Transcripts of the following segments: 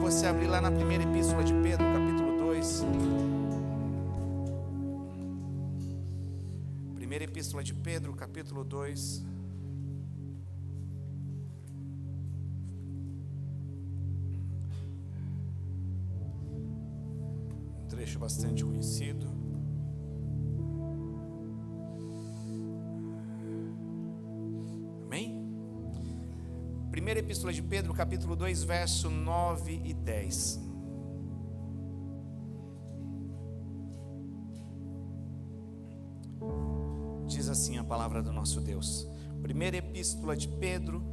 você abrir lá na primeira epístola de Pedro, capítulo 2. Primeira epístola de Pedro, capítulo 2. Um trecho bastante conhecido. Amém? Primeira epístola de Pedro, capítulo 2, verso 9 e 10. Diz assim a palavra do nosso Deus. Primeira epístola de Pedro,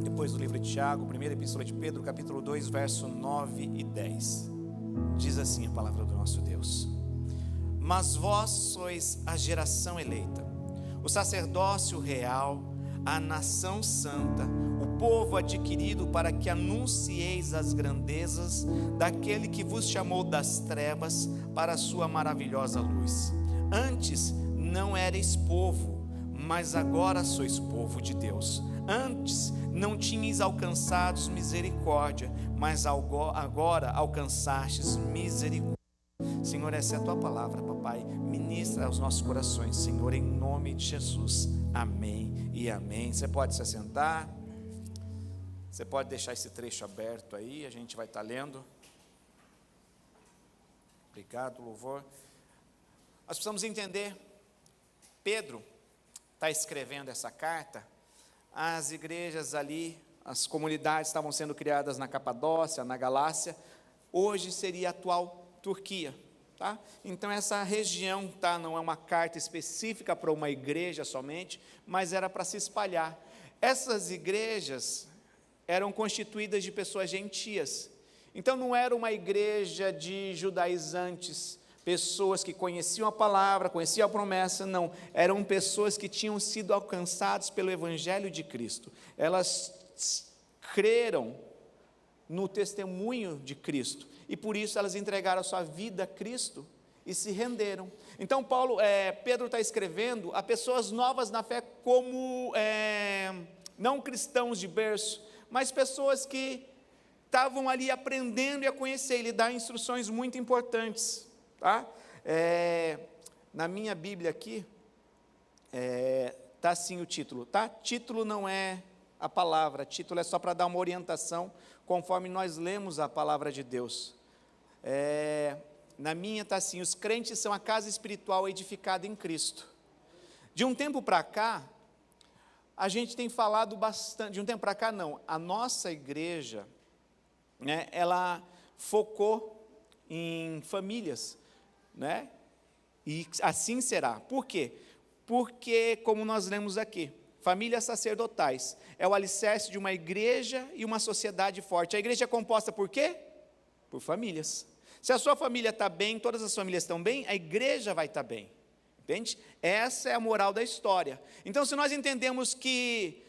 depois do livro de Tiago, primeira epístola de Pedro, capítulo 2, verso 9 e 10. Diz assim a palavra do nosso Deus: Mas vós sois a geração eleita, o sacerdócio real, a nação santa, o povo adquirido, para que anuncieis as grandezas daquele que vos chamou das trevas para a sua maravilhosa luz. Antes não erais povo, mas agora sois povo de Deus. Antes não tinhais alcançado misericórdia, mas agora alcançastes misericórdia. Senhor, essa é a tua palavra, papai. Ministra aos nossos corações, Senhor, em nome de Jesus. Amém e amém. Você pode se assentar. Você pode deixar esse trecho aberto aí, a gente vai estar lendo. Obrigado, louvor. Nós precisamos entender, Pedro está escrevendo essa carta, as igrejas ali, as comunidades estavam sendo criadas na Capadócia, na Galácia, hoje seria a atual Turquia, tá? Então essa região, tá, não é uma carta específica para uma igreja somente, mas era para se espalhar. Essas igrejas eram constituídas de pessoas gentias, então não era uma igreja de judaizantes, pessoas que conheciam a palavra, conheciam a promessa, não, eram pessoas que tinham sido alcançadas pelo Evangelho de Cristo, elas creram no testemunho de Cristo, e por isso elas entregaram a sua vida a Cristo, e se renderam. Então Pedro está escrevendo a pessoas novas na fé, como não cristãos de berço, mas pessoas que estavam ali aprendendo e a conhecer, ele dá instruções muito importantes. Tá? Na minha Bíblia aqui, está assim o título, tá? Título não é a palavra, título é só para dar uma orientação, conforme nós lemos a palavra de Deus. Na minha está assim: os crentes são a casa espiritual edificada em Cristo. De um tempo para cá, a gente tem falado bastante, de um tempo para cá não, a nossa igreja, né, ela focou em famílias, né? E assim será. Por quê? Porque, como nós lemos aqui, famílias sacerdotais é o alicerce de uma igreja e uma sociedade forte. A igreja é composta por quê? Por famílias. Se a sua família está bem, todas as famílias estão bem, a igreja vai estar bem. Entende? Essa é a moral da história. Então, se nós entendemos que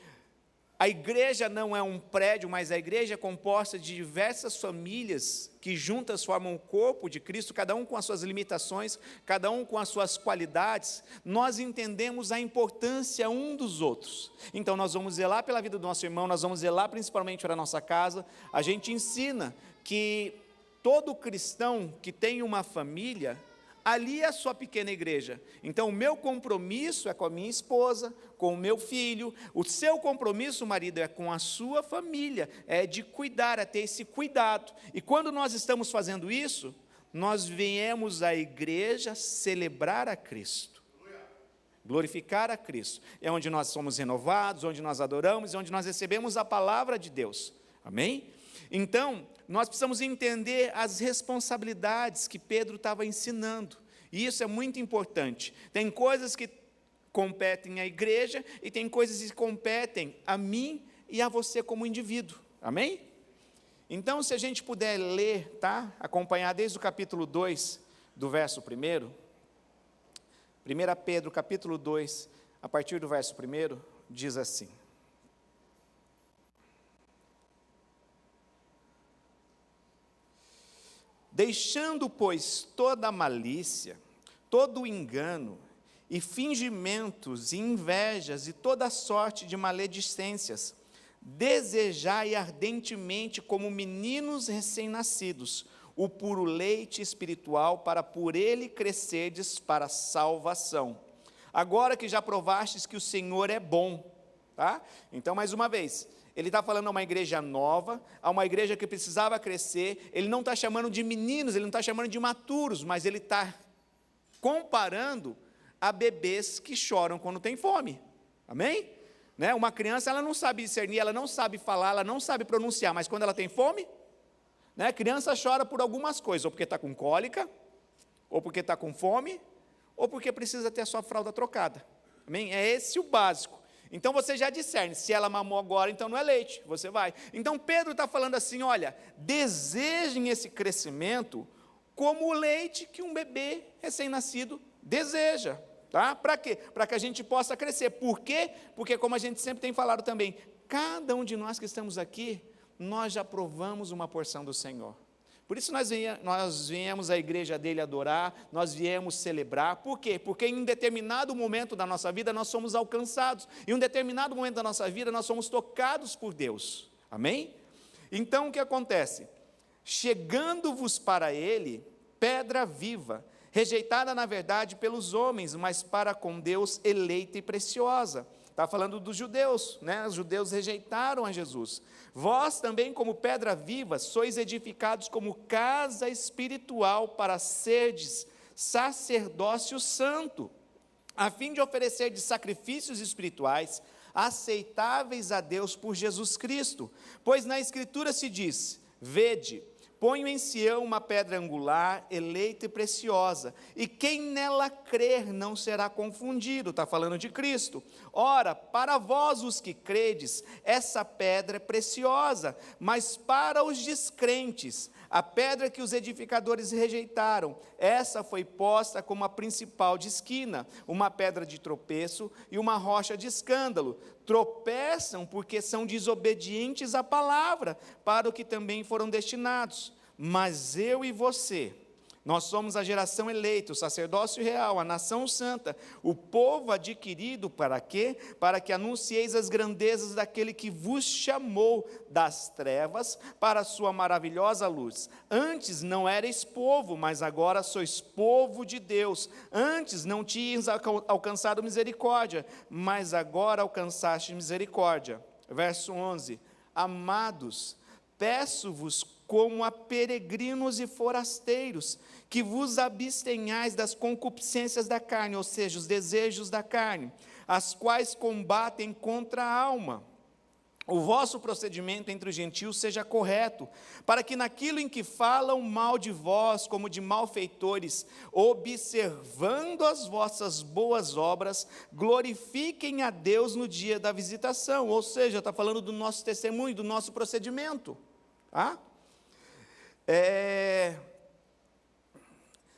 a igreja não é um prédio, mas a igreja é composta de diversas famílias que juntas formam o corpo de Cristo, cada um com as suas limitações, cada um com as suas qualidades, nós entendemos a importância um dos outros. Então nós vamos zelar pela vida do nosso irmão, nós vamos zelar principalmente para a nossa casa. A gente ensina que todo cristão que tem uma família, ali é a sua pequena igreja. Então o meu compromisso é com a minha esposa, com o meu filho. O seu compromisso, marido, é com a sua família, é de cuidar, é ter esse cuidado. E quando nós estamos fazendo isso, nós viemos à igreja celebrar a Cristo, glorificar a Cristo. É onde nós somos renovados, onde nós adoramos, é onde nós recebemos a palavra de Deus. Amém? Então, nós precisamos entender as responsabilidades que Pedro estava ensinando, e isso é muito importante. Tem coisas que competem à igreja, e tem coisas que competem a mim e a você como indivíduo, amém? Então, se a gente puder ler, tá? Acompanhar desde o capítulo 2, do verso 1, 1 Pedro, capítulo 2, a partir do verso 1, diz assim: Deixando, pois, toda a malícia, todo o engano, e fingimentos, e invejas, e toda sorte de maledicências, desejai ardentemente, como meninos recém-nascidos, o puro leite espiritual, para por ele crescerdes para a salvação. Agora que já provastes que o Senhor é bom, tá? Então, mais uma vez, ele está falando a uma igreja nova, a uma igreja que precisava crescer. Ele não está chamando de meninos, ele não está chamando de maturos, mas ele está comparando a bebês que choram quando tem fome, amém? Né? Uma criança, ela não sabe discernir, ela não sabe falar, ela não sabe pronunciar, mas quando ela tem fome, né? A criança chora por algumas coisas, ou porque está com cólica, ou porque está com fome, ou porque precisa ter a sua fralda trocada, amém? É esse o básico. Então você já discerne, se ela mamou agora, então não é leite, você vai. Então Pedro está falando assim, olha, desejem esse crescimento como o leite que um bebê recém-nascido deseja, tá? Para quê? Para que a gente possa crescer. Por quê? Porque, como a gente sempre tem falado também, cada um de nós que estamos aqui, nós já provamos uma porção do Senhor. Por isso nós viemos à igreja dele adorar, nós viemos celebrar. Por quê? Porque em um determinado momento da nossa vida nós somos alcançados, em um determinado momento da nossa vida nós somos tocados por Deus, amém? Então o que acontece? Chegando-vos para ele, pedra viva, rejeitada na verdade pelos homens, mas para com Deus eleita e preciosa. Está falando dos judeus, né? Os judeus rejeitaram a Jesus. Vós também, como pedra viva, sois edificados como casa espiritual para serdes sacerdócio santo, a fim de oferecer sacrifícios espirituais aceitáveis a Deus por Jesus Cristo. Pois na Escritura se diz, vede, ponho em Sião uma pedra angular, eleita e preciosa, e quem nela crer não será confundido. Está falando de Cristo. Ora, para vós os que credes, essa pedra é preciosa, mas para os descrentes, a pedra que os edificadores rejeitaram, essa foi posta como a principal de esquina, uma pedra de tropeço e uma rocha de escândalo. Tropeçam porque são desobedientes à palavra, para o que também foram destinados. Mas eu e você, nós somos a geração eleita, o sacerdócio real, a nação santa, o povo adquirido para quê? Para que anuncieis as grandezas daquele que vos chamou das trevas para a sua maravilhosa luz. Antes não erais povo, mas agora sois povo de Deus. Antes não tinhas alcançado misericórdia, mas agora alcançaste misericórdia. Verso 11, amados, peço-vos como a peregrinos e forasteiros, que vos abstenhais das concupiscências da carne, ou seja, os desejos da carne, as quais combatem contra a alma. O vosso procedimento entre os gentios seja correto, para que naquilo em que falam mal de vós, como de malfeitores, observando as vossas boas obras, glorifiquem a Deus no dia da visitação. Ou seja, está falando do nosso testemunho, do nosso procedimento, tá?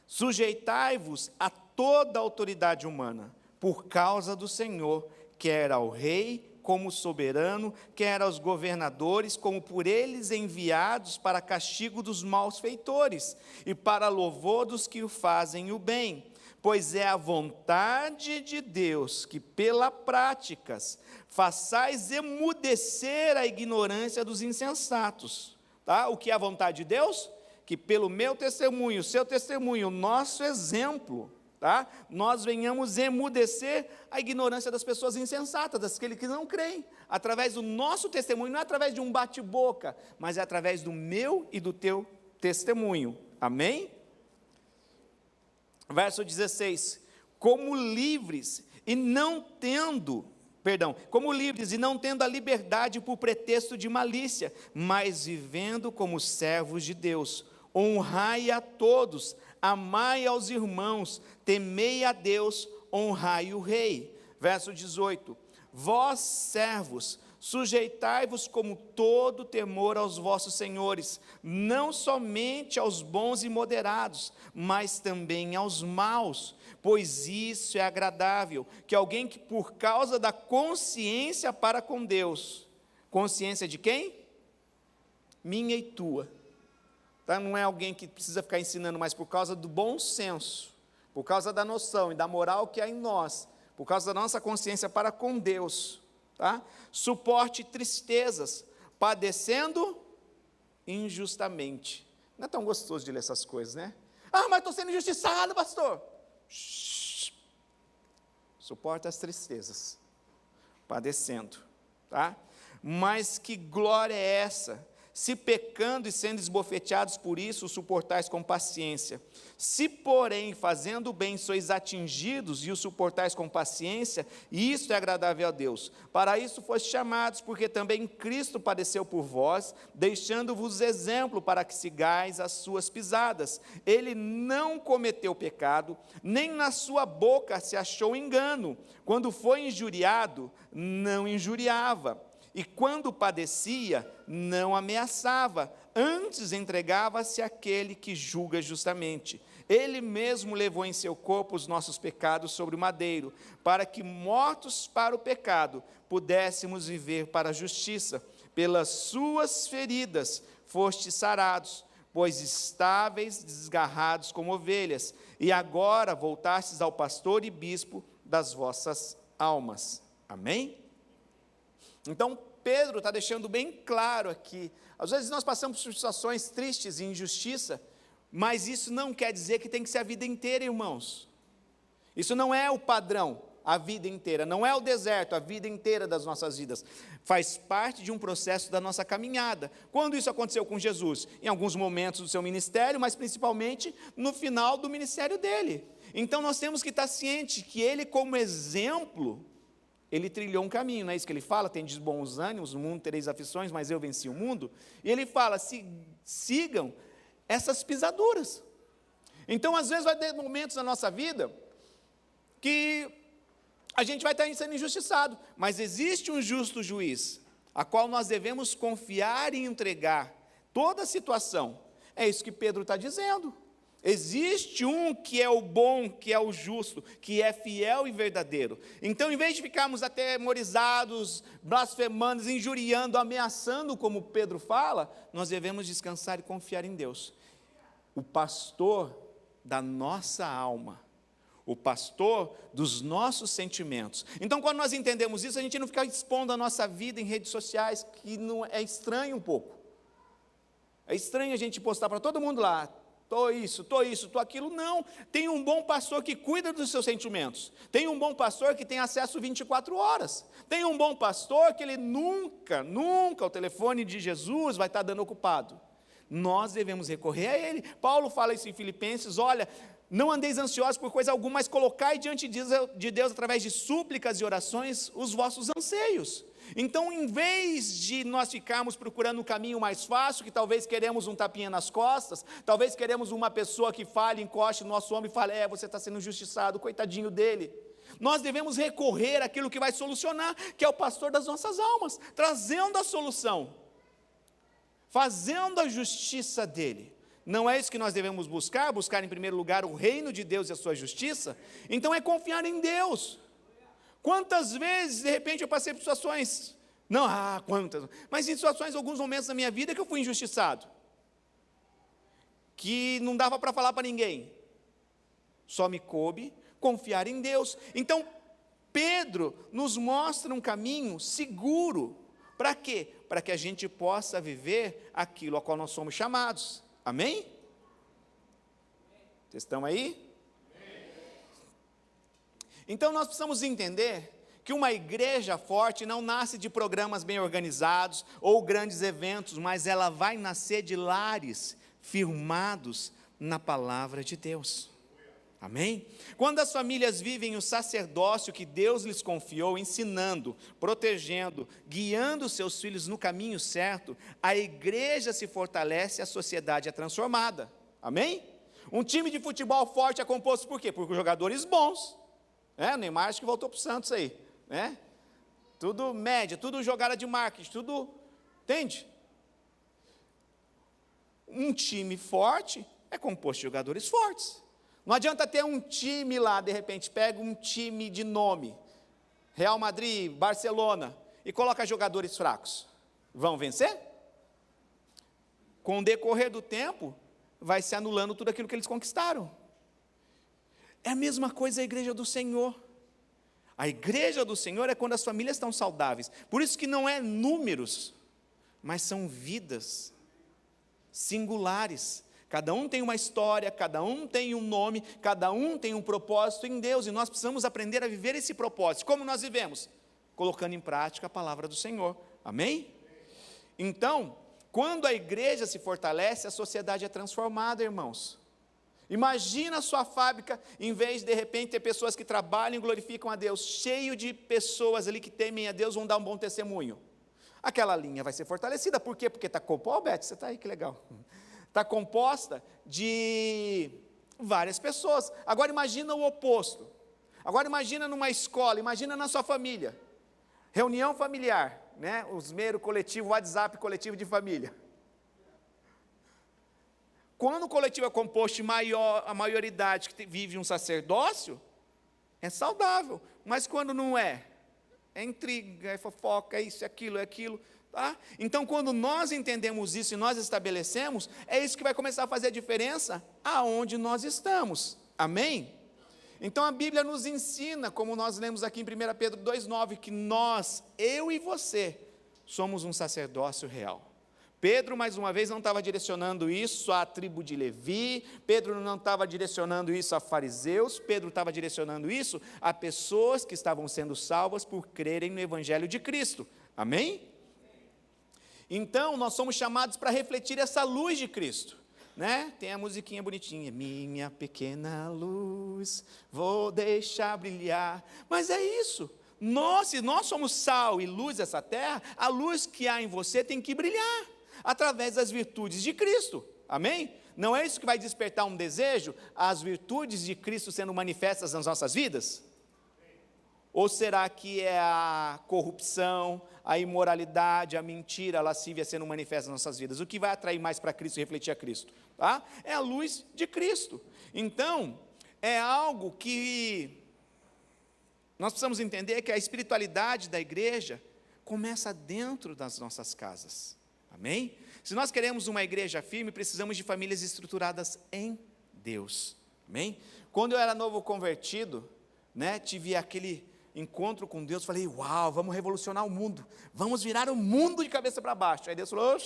Sujeitai-vos a toda a autoridade humana, por causa do Senhor, quer ao rei como soberano, quer aos governadores, como por eles enviados para castigo dos malfeitores, e para louvor dos que fazem o bem. Pois é a vontade de Deus que, pela práticas, façais emudecer a ignorância dos insensatos. Tá? O que é a vontade de Deus? Que pelo meu testemunho, seu testemunho, nosso exemplo, tá? Nós venhamos emudecer a ignorância das pessoas insensatas, daqueles que não creem, através do nosso testemunho, não é através de um bate-boca, mas é através do meu e do teu testemunho, amém? Verso 16, como livres e não tendo a liberdade por pretexto de malícia, mas vivendo como servos de Deus. Honrai a todos, amai aos irmãos, temei a Deus, honrai o rei. Verso 18, vós servos, sujeitai-vos como todo temor aos vossos senhores, não somente aos bons e moderados, mas também aos maus, pois isso é agradável, que alguém que por causa da consciência para com Deus, consciência de quem? Minha e tua, tá? Não é alguém que precisa ficar ensinando, mas por causa do bom senso, por causa da noção e da moral que há em nós, por causa da nossa consciência para com Deus, tá? Suporte tristezas, padecendo injustamente. Não é tão gostoso de ler essas coisas, né? Ah, mas estou sendo injustiçado, pastor. Shhh. Suporta as tristezas, padecendo, tá? Mas que glória é essa? Se pecando e sendo esbofeteados por isso, o suportais com paciência. Se, porém, fazendo o bem, sois atingidos e o suportais com paciência, isso é agradável a Deus. Para isso foste chamados, porque também Cristo padeceu por vós, deixando-vos exemplo para que sigais as suas pisadas. Ele não cometeu pecado, nem na sua boca se achou engano. Quando foi injuriado, não injuriava. E quando padecia, não ameaçava, antes entregava-se àquele que julga justamente. Ele mesmo levou em seu corpo os nossos pecados sobre o madeiro, para que, mortos para o pecado, pudéssemos viver para a justiça. Pelas suas feridas fostes sarados, pois estáveis desgarrados como ovelhas, e agora voltastes ao pastor e bispo das vossas almas. Amém? Então, Pedro está deixando bem claro aqui, às vezes nós passamos por situações tristes e injustiça, mas isso não quer dizer que tem que ser a vida inteira, irmãos. Isso não é o padrão, a vida inteira, não é o deserto, a vida inteira das nossas vidas. Faz parte de um processo da nossa caminhada. Quando isso aconteceu com Jesus? Em alguns momentos do seu ministério, mas principalmente no final do ministério dele. Então nós temos que estar cientes que ele, como exemplo, ele trilhou um caminho, não é isso que ele fala? Tendes bons ânimos, no mundo tereis aflições, mas eu venci o mundo. E ele fala, sigam essas pisaduras. Então, às vezes, vai ter momentos na nossa vida que a gente vai estar sendo injustiçado, mas existe um justo juiz, a qual nós devemos confiar e entregar toda a situação. É isso que Pedro está dizendo. Existe um que é o bom, que é o justo, que é fiel e verdadeiro. Então, em vez de ficarmos atemorizados, blasfemando, injuriando, ameaçando, como Pedro fala, nós devemos descansar e confiar em Deus. O pastor da nossa alma, o pastor dos nossos sentimentos. Então, quando nós entendemos isso, a gente não fica expondo a nossa vida em redes sociais, que não é estranho um pouco. É estranho a gente postar para todo mundo lá, estou isso, estou aquilo. Não, tem um bom pastor que cuida dos seus sentimentos. Tem um bom pastor que tem acesso 24 horas. Tem um bom pastor que ele nunca o telefone de Jesus vai estar dando ocupado. Nós devemos recorrer a ele. Paulo fala isso em Filipenses, olha, não andeis ansiosos por coisa alguma, mas colocai diante de Deus, através de súplicas e orações, os vossos anseios. Então, em vez de nós ficarmos procurando um caminho mais fácil, que talvez queremos um tapinha nas costas, talvez queremos uma pessoa que fale, encoste no nosso ombro e fale, você está sendo injustiçado, coitadinho dele. Nós devemos recorrer àquilo que vai solucionar, que é o pastor das nossas almas, trazendo a solução, fazendo a justiça dele. Não é isso que nós devemos buscar em primeiro lugar o reino de Deus e a sua justiça? Então é confiar em Deus. Quantas vezes, de repente, eu passei por situações, quantas, mas em situações, alguns momentos da minha vida que eu fui injustiçado, que não dava para falar para ninguém, só me coube confiar em Deus. Então, Pedro nos mostra um caminho seguro, para quê? Para que a gente possa viver aquilo a qual nós somos chamados, amém? Vocês estão aí? Então, nós precisamos entender que uma igreja forte não nasce de programas bem organizados ou grandes eventos, mas ela vai nascer de lares firmados na palavra de Deus. Amém? Quando as famílias vivem o sacerdócio que Deus lhes confiou, ensinando, protegendo, guiando seus filhos no caminho certo, a igreja se fortalece e a sociedade é transformada. Amém? Um time de futebol forte é composto por quê? Por jogadores bons. O Neymar acho que voltou para o Santos aí, né? Tudo média, tudo jogada de marketing, tudo, entende? Um time forte é composto de jogadores fortes. Não adianta ter um time lá, de repente, pega um time de nome, Real Madrid, Barcelona, e coloca jogadores fracos. Vão vencer? Com o decorrer do tempo, vai se anulando tudo aquilo que eles conquistaram. É a mesma coisa a igreja do Senhor. A igreja do Senhor é quando as famílias estão saudáveis. Por isso que não é números, mas são vidas singulares. Cada um tem uma história, cada um tem um nome, cada um tem um propósito em Deus, e nós precisamos aprender a viver esse propósito. Como nós vivemos? Colocando em prática a palavra do Senhor. Amém? Então, quando a igreja se fortalece, a sociedade é transformada, irmãos. Imagina a sua fábrica, em vez de repente ter pessoas que trabalham e glorificam a Deus, cheio de pessoas ali que temem a Deus, vão dar um bom testemunho. Aquela linha vai ser fortalecida, por quê? Porque está composta, Beth, você está aí, que legal. Está composta de várias pessoas. Agora imagina o oposto. Agora imagina numa escola, imagina na sua família. Reunião familiar, né? Os meios coletivo, WhatsApp coletivo de família. Quando o coletivo é composto de a maioridade que vive um sacerdócio, é saudável. Mas quando não é intriga, é fofoca, é isso, é aquilo, tá? Então, quando nós entendemos isso e nós estabelecemos, é isso que vai começar a fazer a diferença aonde nós estamos. Amém? Então, a Bíblia nos ensina, como nós lemos aqui em 1 Pedro 2,9, que nós, eu e você, somos um sacerdócio real. Pedro, mais uma vez, não estava direcionando isso à tribo de Levi, Pedro não estava direcionando isso a fariseus, Pedro estava direcionando isso a pessoas que estavam sendo salvas por crerem no Evangelho de Cristo. Amém? Então, nós somos chamados para refletir essa luz de Cristo, né? Tem a musiquinha bonitinha, minha pequena luz, vou deixar brilhar, mas é isso, se nós somos sal e luz dessa terra, a luz que há em você tem que brilhar, através das virtudes de Cristo, amém? Não é isso que vai despertar um desejo, as virtudes de Cristo sendo manifestas nas nossas vidas? Ou será que é a corrupção, a imoralidade, a mentira, a lascívia sendo manifestas nas nossas vidas? O que vai atrair mais para Cristo e refletir a Cristo? Tá? É a luz de Cristo. Então, é algo que nós precisamos entender, que a espiritualidade da igreja começa dentro das nossas casas. Amém? Se nós queremos uma igreja firme, precisamos de famílias estruturadas em Deus. Amém? Quando eu era novo convertido, né, tive aquele encontro com Deus, falei, uau, vamos revolucionar o mundo, vamos virar o mundo de cabeça para baixo. Aí Deus falou,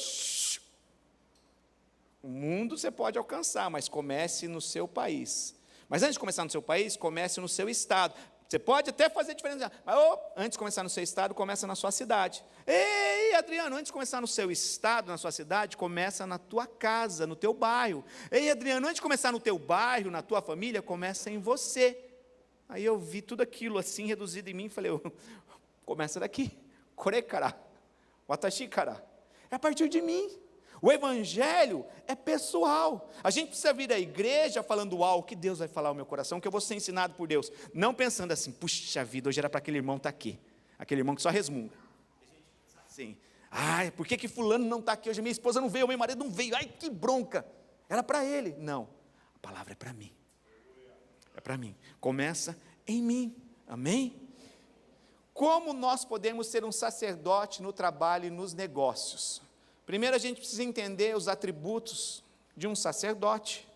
o mundo você pode alcançar, mas comece no seu país. Mas antes de começar no seu país, comece no seu estado. Você pode até fazer diferença, mas antes de começar no seu estado, começa na sua cidade. Ei, Adriano, antes de começar no seu estado, na sua cidade, começa na tua casa, no teu bairro. Ei, Adriano, antes de começar no teu bairro, na tua família, começa em você. Aí eu vi tudo aquilo assim, reduzido em mim, e falei, começa daqui, Korekara, Watashikara, é a partir de mim. O evangelho é pessoal. A gente precisa vir à igreja falando algo que Deus vai falar ao meu coração, que eu vou ser ensinado por Deus. Não pensando assim, puxa vida, hoje era para aquele irmão estar aqui. Aquele irmão que só resmunga. Sim. Ai, por que fulano não está aqui hoje? Minha esposa não veio, meu marido não veio. Ai, que bronca. Era para ele. Não, a palavra é para mim. É para mim. Começa em mim. Amém? Como nós podemos ser um sacerdote no trabalho e nos negócios? Primeiro a gente precisa entender os atributos de um sacerdote,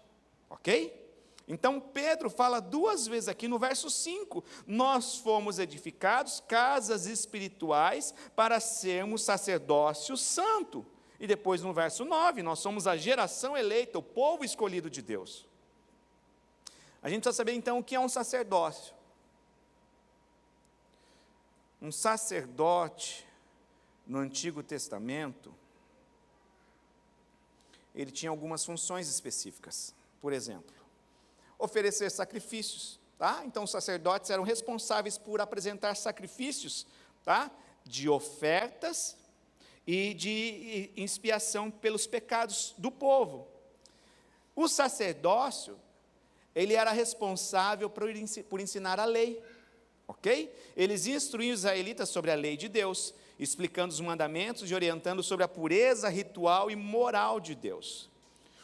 ok? Então Pedro fala duas vezes aqui no verso 5, nós fomos edificados casas espirituais para sermos sacerdócio santo. E depois no verso 9, nós somos a geração eleita, o povo escolhido de Deus. A gente precisa saber então o que é um sacerdócio. Um sacerdote no Antigo Testamento, ele tinha algumas funções específicas. Por exemplo, oferecer sacrifícios, tá? Então os sacerdotes eram responsáveis por apresentar sacrifícios, tá? De ofertas e de expiação pelos pecados do povo. O sacerdócio, ele era responsável por ensinar a lei, ok? Eles instruíam os israelitas sobre a lei de Deus, explicando os mandamentos e orientando sobre a pureza ritual e moral de Deus.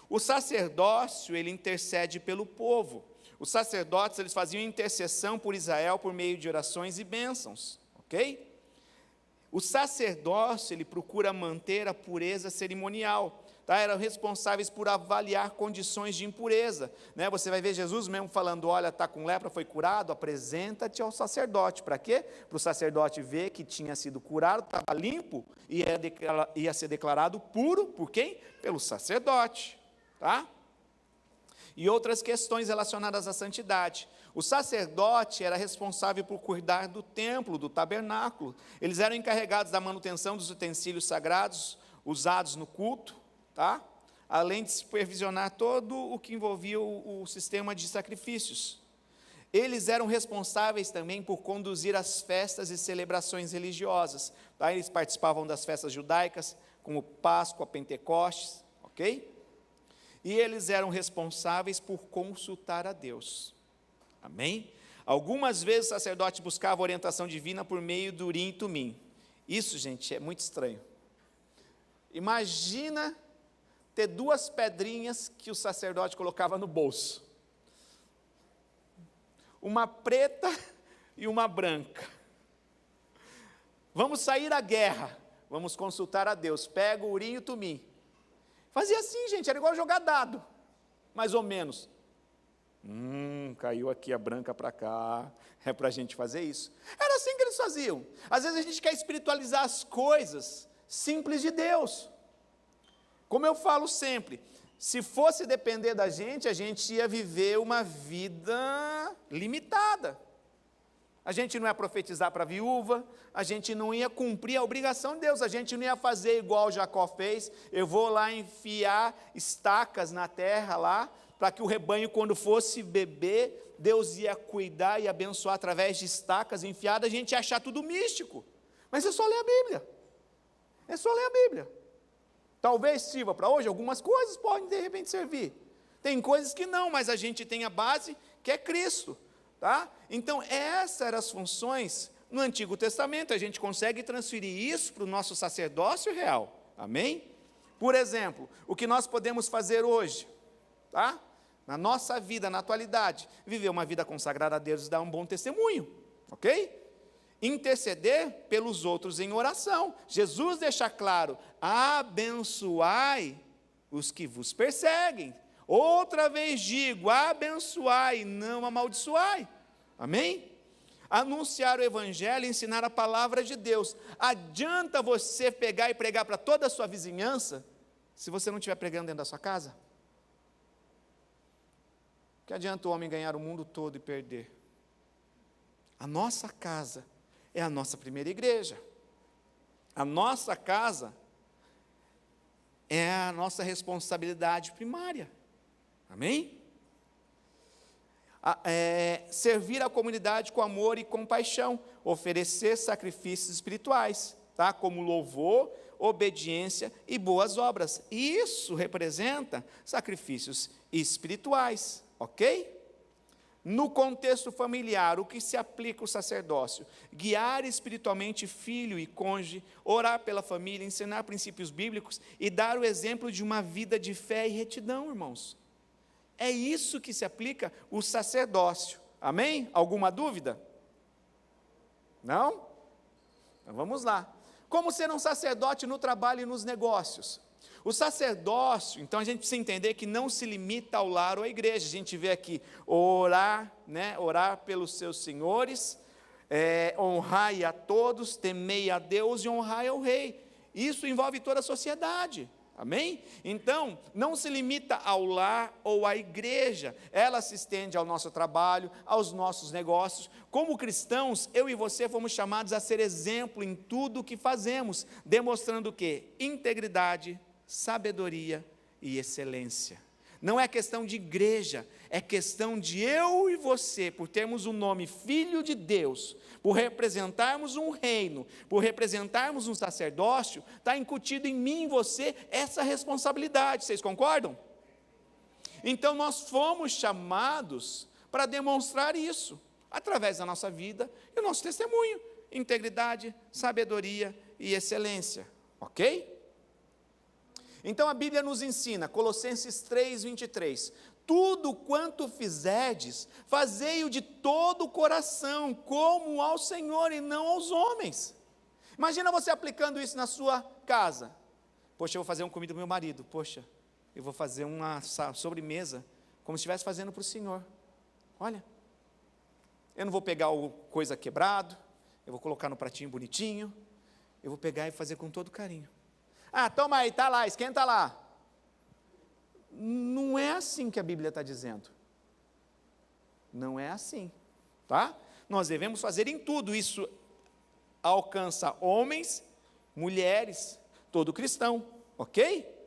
O sacerdócio, ele intercede pelo povo. Os sacerdotes, eles faziam intercessão por Israel por meio de orações e bênçãos, ok? O sacerdócio, ele procura manter a pureza cerimonial. tá? Eram responsáveis por avaliar condições de impureza, né? Você vai ver Jesus mesmo falando, olha, está com lepra, foi curado, apresenta-te ao sacerdote. Para quê? Para o sacerdote ver que tinha sido curado, estava limpo, e ia ser declarado puro, por quem? Pelo sacerdote, tá? E outras questões relacionadas à santidade. O sacerdote era responsável por cuidar do templo, do tabernáculo. Eles eram encarregados da manutenção dos utensílios sagrados usados no culto, tá? Além de supervisionar todo o que envolvia o sistema de sacrifícios. Eles eram responsáveis também por conduzir as festas e celebrações religiosas, tá? Eles participavam das festas judaicas, como Páscoa, Pentecostes, ok? E eles eram responsáveis por consultar a Deus. Amém? Algumas vezes o sacerdote buscava orientação divina por meio do Urim e Tumim. Isso, gente, é muito estranho. Imagina ter duas pedrinhas que o sacerdote colocava no bolso. Uma preta e uma branca. Vamos sair à guerra. Vamos consultar a Deus. Pega o Urim e o Tumim. Fazia assim, gente, era igual jogar dado. Mais ou menos. Caiu aqui a branca para cá, é para a gente fazer isso. Era assim que eles faziam. Às vezes a gente quer espiritualizar as coisas simples de Deus. Como eu falo sempre, se fosse depender da gente, a gente ia viver uma vida limitada. A gente não ia profetizar para a viúva, a gente não ia cumprir a obrigação de Deus, a gente não ia fazer igual Jacó fez, eu vou lá enfiar estacas na terra lá, para que o rebanho, quando fosse beber, Deus ia cuidar e abençoar através de estacas enfiadas, a gente ia achar tudo místico. Mas é só ler a Bíblia. É só ler a Bíblia. Talvez sirva para hoje, algumas coisas podem de repente servir. Tem coisas que não, mas a gente tem a base que é Cristo. Tá? Então, essas eram as funções no Antigo Testamento, a gente consegue transferir isso para o nosso sacerdócio real. Amém? Por exemplo, o que nós podemos fazer hoje, tá? Na nossa vida, na atualidade, viver uma vida consagrada a Deus e dar um bom testemunho, ok? Interceder pelos outros em oração. Jesus deixa claro, abençoai os que vos perseguem. Outra vez digo, abençoai, não amaldiçoai. Amém? Anunciar o Evangelho, ensinar a palavra de Deus. Adianta você pegar e pregar para toda a sua vizinhança, se você não estiver pregando dentro da sua casa? Que adianta o homem ganhar o mundo todo e perder? A nossa casa é a nossa primeira igreja. A nossa casa é a nossa responsabilidade primária. Amém? Servir a comunidade com amor e compaixão, oferecer sacrifícios espirituais, tá? Como louvor, obediência e boas obras. Isso representa sacrifícios espirituais, ok? No contexto familiar, o que se aplica ao sacerdócio? Guiar espiritualmente filho e cônjuge, orar pela família, ensinar princípios bíblicos e dar o exemplo de uma vida de fé e retidão, irmãos. É isso que se aplica o sacerdócio. Amém? Alguma dúvida? Não? Então vamos lá. Como ser um sacerdote no trabalho e nos negócios? O sacerdócio, então a gente precisa entender que não se limita ao lar ou à igreja. A gente vê aqui, orar, né? Orar pelos seus senhores, honrai a todos, temei a Deus e honrai ao rei. Isso envolve toda a sociedade. Amém? Então, não se limita ao lar ou à igreja, ela se estende ao nosso trabalho, aos nossos negócios. Como cristãos, eu e você fomos chamados a ser exemplo em tudo o que fazemos, demonstrando o quê? Integridade, sabedoria e excelência. Não é questão de igreja, é questão de eu e você, por termos o nome Filho de Deus, por representarmos um reino, por representarmos um sacerdócio, está incutido em mim e você essa responsabilidade, vocês concordam? Então nós fomos chamados para demonstrar isso, através da nossa vida e o nosso testemunho, integridade, sabedoria e excelência, ok? Então a Bíblia nos ensina, Colossenses 3:23, tudo quanto fizerdes, fazei-o de todo o coração, como ao Senhor e não aos homens. Imagina você aplicando isso na sua casa. Poxa, eu vou fazer uma comida para o meu marido. Poxa, eu vou fazer uma sobremesa, como se estivesse fazendo para o Senhor. Olha, eu não vou pegar o coisa quebrado, eu vou colocar no pratinho bonitinho, eu vou pegar e fazer com todo carinho. Ah, toma aí, está lá, esquenta lá. Não é assim que a Bíblia está dizendo. Não é assim, tá? Nós devemos fazer em tudo. Isso alcança homens, mulheres, todo cristão, ok?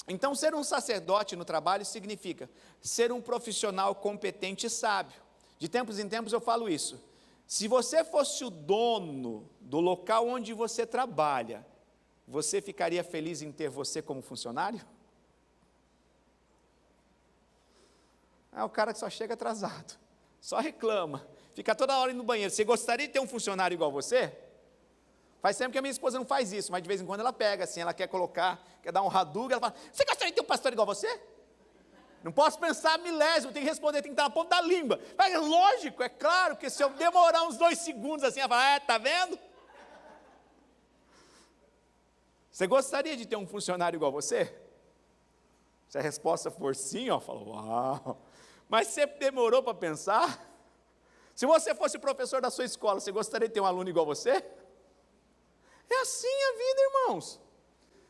Então, ser um sacerdote no trabalho significa ser um profissional competente e sábio. De tempos em tempos eu falo isso. Se você fosse o dono do local onde você trabalha, você ficaria feliz em ter você como funcionário? É o cara que só chega atrasado, só reclama, fica toda hora indo no banheiro. Você gostaria de ter um funcionário igual você? Faz tempo que a minha esposa não faz isso, mas de vez em quando ela pega assim, ela quer colocar, quer dar um raduga, ela fala, você gostaria de ter um pastor igual você? Não posso pensar milésimo, tem que responder, tem que estar na ponta da língua. Mas é lógico, é claro, que se eu demorar uns 2 segundos assim, ela fala, tá vendo? Você gostaria de ter um funcionário igual você? Se a resposta for sim, ó, fala, uau. Mas você demorou para pensar? Se você fosse o professor da sua escola, você gostaria de ter um aluno igual você? É assim a vida, irmãos.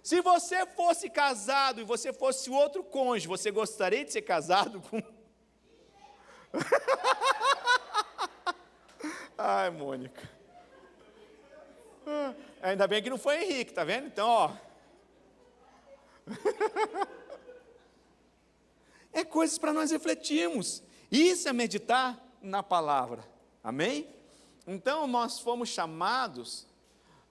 Se você fosse casado e você fosse o outro cônjuge, você gostaria de ser casado com... Ai, Mônica. Ainda bem que não foi Henrique, tá vendo? Então, ó. É coisas para nós refletirmos. Isso é meditar na palavra. Amém? Então, nós fomos chamados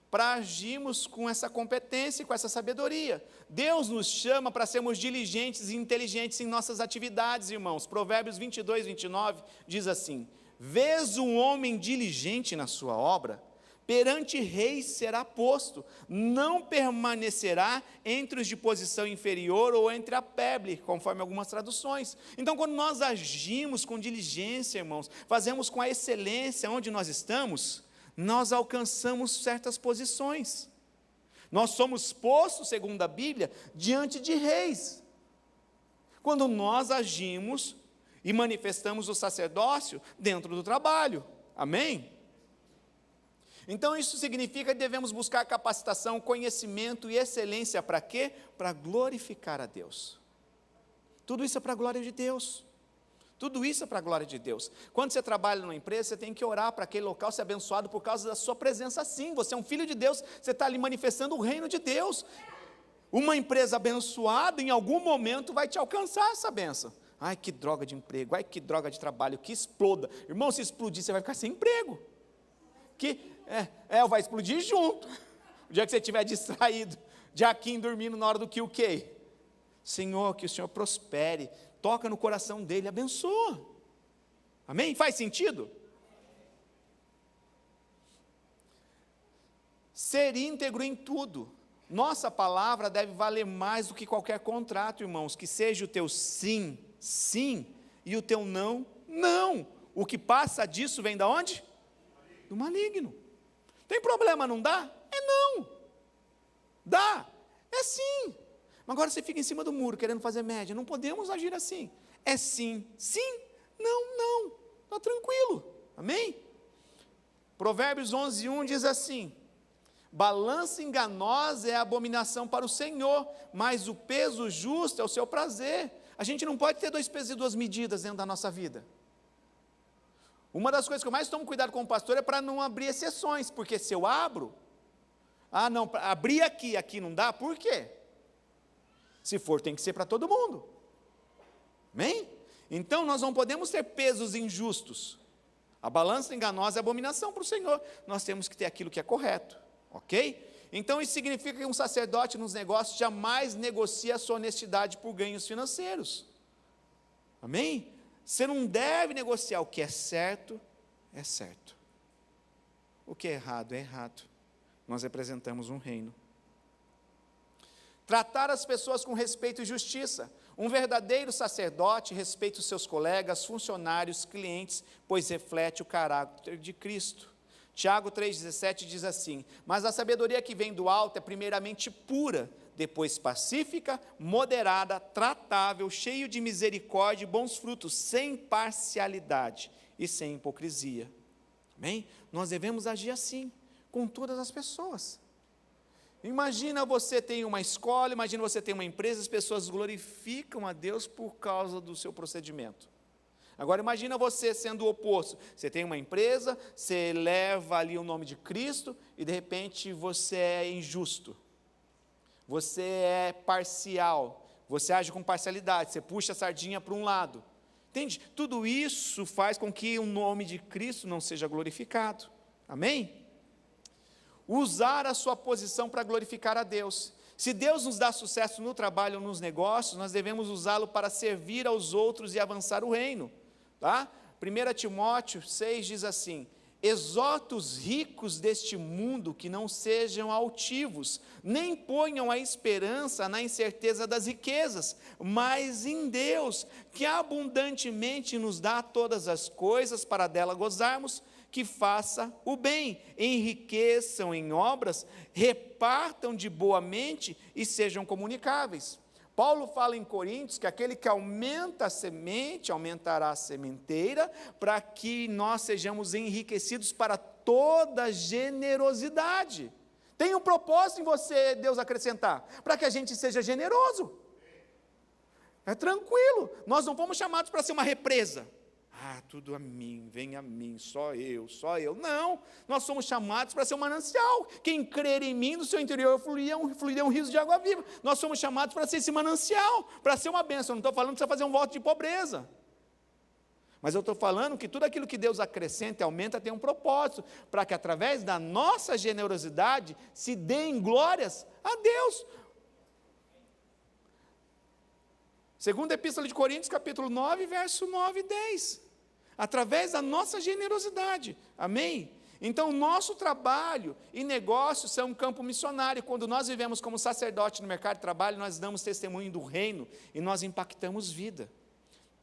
para agirmos com essa competência e com essa sabedoria. Deus nos chama para sermos diligentes e inteligentes em nossas atividades, irmãos. Provérbios 22, 29 diz assim: vês um homem diligente na sua obra, perante reis será posto, não permanecerá entre os de posição inferior ou entre a plebe, conforme algumas traduções. Então, quando nós agimos com diligência, irmãos, fazemos com a excelência onde nós estamos, nós alcançamos certas posições. Nós somos postos, segundo a Bíblia, diante de reis. Quando nós agimos e manifestamos o sacerdócio dentro do trabalho. Amém? Então isso significa que devemos buscar capacitação, conhecimento e excelência para quê? Para glorificar a Deus. Tudo isso é para a glória de Deus. Tudo isso é para a glória de Deus. Quando você trabalha numa empresa, você tem que orar para aquele local ser abençoado por causa da sua presença sim. Você é um filho de Deus, você está ali manifestando o reino de Deus. Uma empresa abençoada, em algum momento, vai te alcançar essa bênção. Ai, que droga de emprego, ai, que droga de trabalho, que exploda. Irmão, se explodir, você vai ficar sem emprego. Vai explodir junto. O dia que você estiver distraído, Jaquim dormindo na hora do QK. Senhor, que o Senhor prospere, toca no coração dele, abençoa. Amém? Faz sentido? Ser íntegro em tudo. Nossa palavra deve valer mais do que qualquer contrato, irmãos. Que seja o teu sim, sim, e o teu não, não. O que passa disso vem da onde? Do maligno. Tem problema, não dá? É não. Dá? É sim. Mas agora você fica em cima do muro, querendo fazer média. Não podemos agir assim. É sim, sim, não, não. Está tranquilo. Amém? Provérbios 11:1 diz assim: balança enganosa é abominação para o Senhor, mas o peso justo é o seu prazer. A gente não pode ter 2 pesos e 2 medidas dentro da nossa vida. Uma das coisas que eu mais tomo cuidado com o pastor é para não abrir exceções, porque se eu abro, não, abrir aqui, aqui não dá, por quê? Se for, tem que ser para todo mundo. Amém? Então, nós não podemos ter pesos injustos. A balança enganosa é abominação para o Senhor. Nós temos que ter aquilo que é correto, ok? Então, isso significa que um sacerdote nos negócios jamais negocia a sua honestidade por ganhos financeiros. Amém? Você não deve negociar o que é certo, é certo. O que é errado, é errado. Nós representamos um reino. Tratar as pessoas com respeito e justiça. Um verdadeiro sacerdote respeita os seus colegas, funcionários, clientes, pois reflete o caráter de Cristo. Tiago 3,17 diz assim: mas a sabedoria que vem do alto é primeiramente pura, depois pacífica, moderada, tratável, cheio de misericórdia e bons frutos, sem parcialidade e sem hipocrisia. Amém? Nós devemos agir assim, com todas as pessoas. Imagina você tem uma escola, imagina você tem uma empresa, as pessoas glorificam a Deus por causa do seu procedimento. Agora imagina você sendo o oposto, você tem uma empresa, você leva ali o nome de Cristo e de repente você é injusto, você é parcial, você age com parcialidade, você puxa a sardinha para um lado, entende? Tudo isso faz com que o nome de Cristo não seja glorificado, amém? Usar a sua posição para glorificar a Deus. Se Deus nos dá sucesso no trabalho ou nos negócios, nós devemos usá-lo para servir aos outros e avançar o reino. Tá? 1 Timóteo 6 diz assim: exorta os ricos deste mundo que não sejam altivos, nem ponham a esperança na incerteza das riquezas, mas em Deus, que abundantemente nos dá todas as coisas para dela gozarmos, que faça o bem, enriqueçam em obras, repartam de boa mente e sejam comunicáveis. Paulo fala em Coríntios que aquele que aumenta a semente, aumentará a sementeira, para que nós sejamos enriquecidos para toda generosidade. Tem um propósito em você, Deus acrescentar, para que a gente seja generoso. É tranquilo, nós não fomos chamados para ser uma represa. Tudo a mim, vem a mim, só eu. Não, nós somos chamados para ser um manancial. Quem crer em mim, no seu interior fluirão rios de água viva. Nós somos chamados para ser esse manancial, para ser uma bênção. Eu não estou falando que você fazer um voto de pobreza. Mas eu estou falando que tudo aquilo que Deus acrescenta e aumenta tem um propósito, para que através da nossa generosidade se deem glórias a Deus. Segunda Epístola de Coríntios, capítulo 9, verso 9 e 10. Através da nossa generosidade, amém? Então, o nosso trabalho e negócio são um campo missionário. Quando nós vivemos como sacerdote no mercado de trabalho, nós damos testemunho do reino e nós impactamos vida.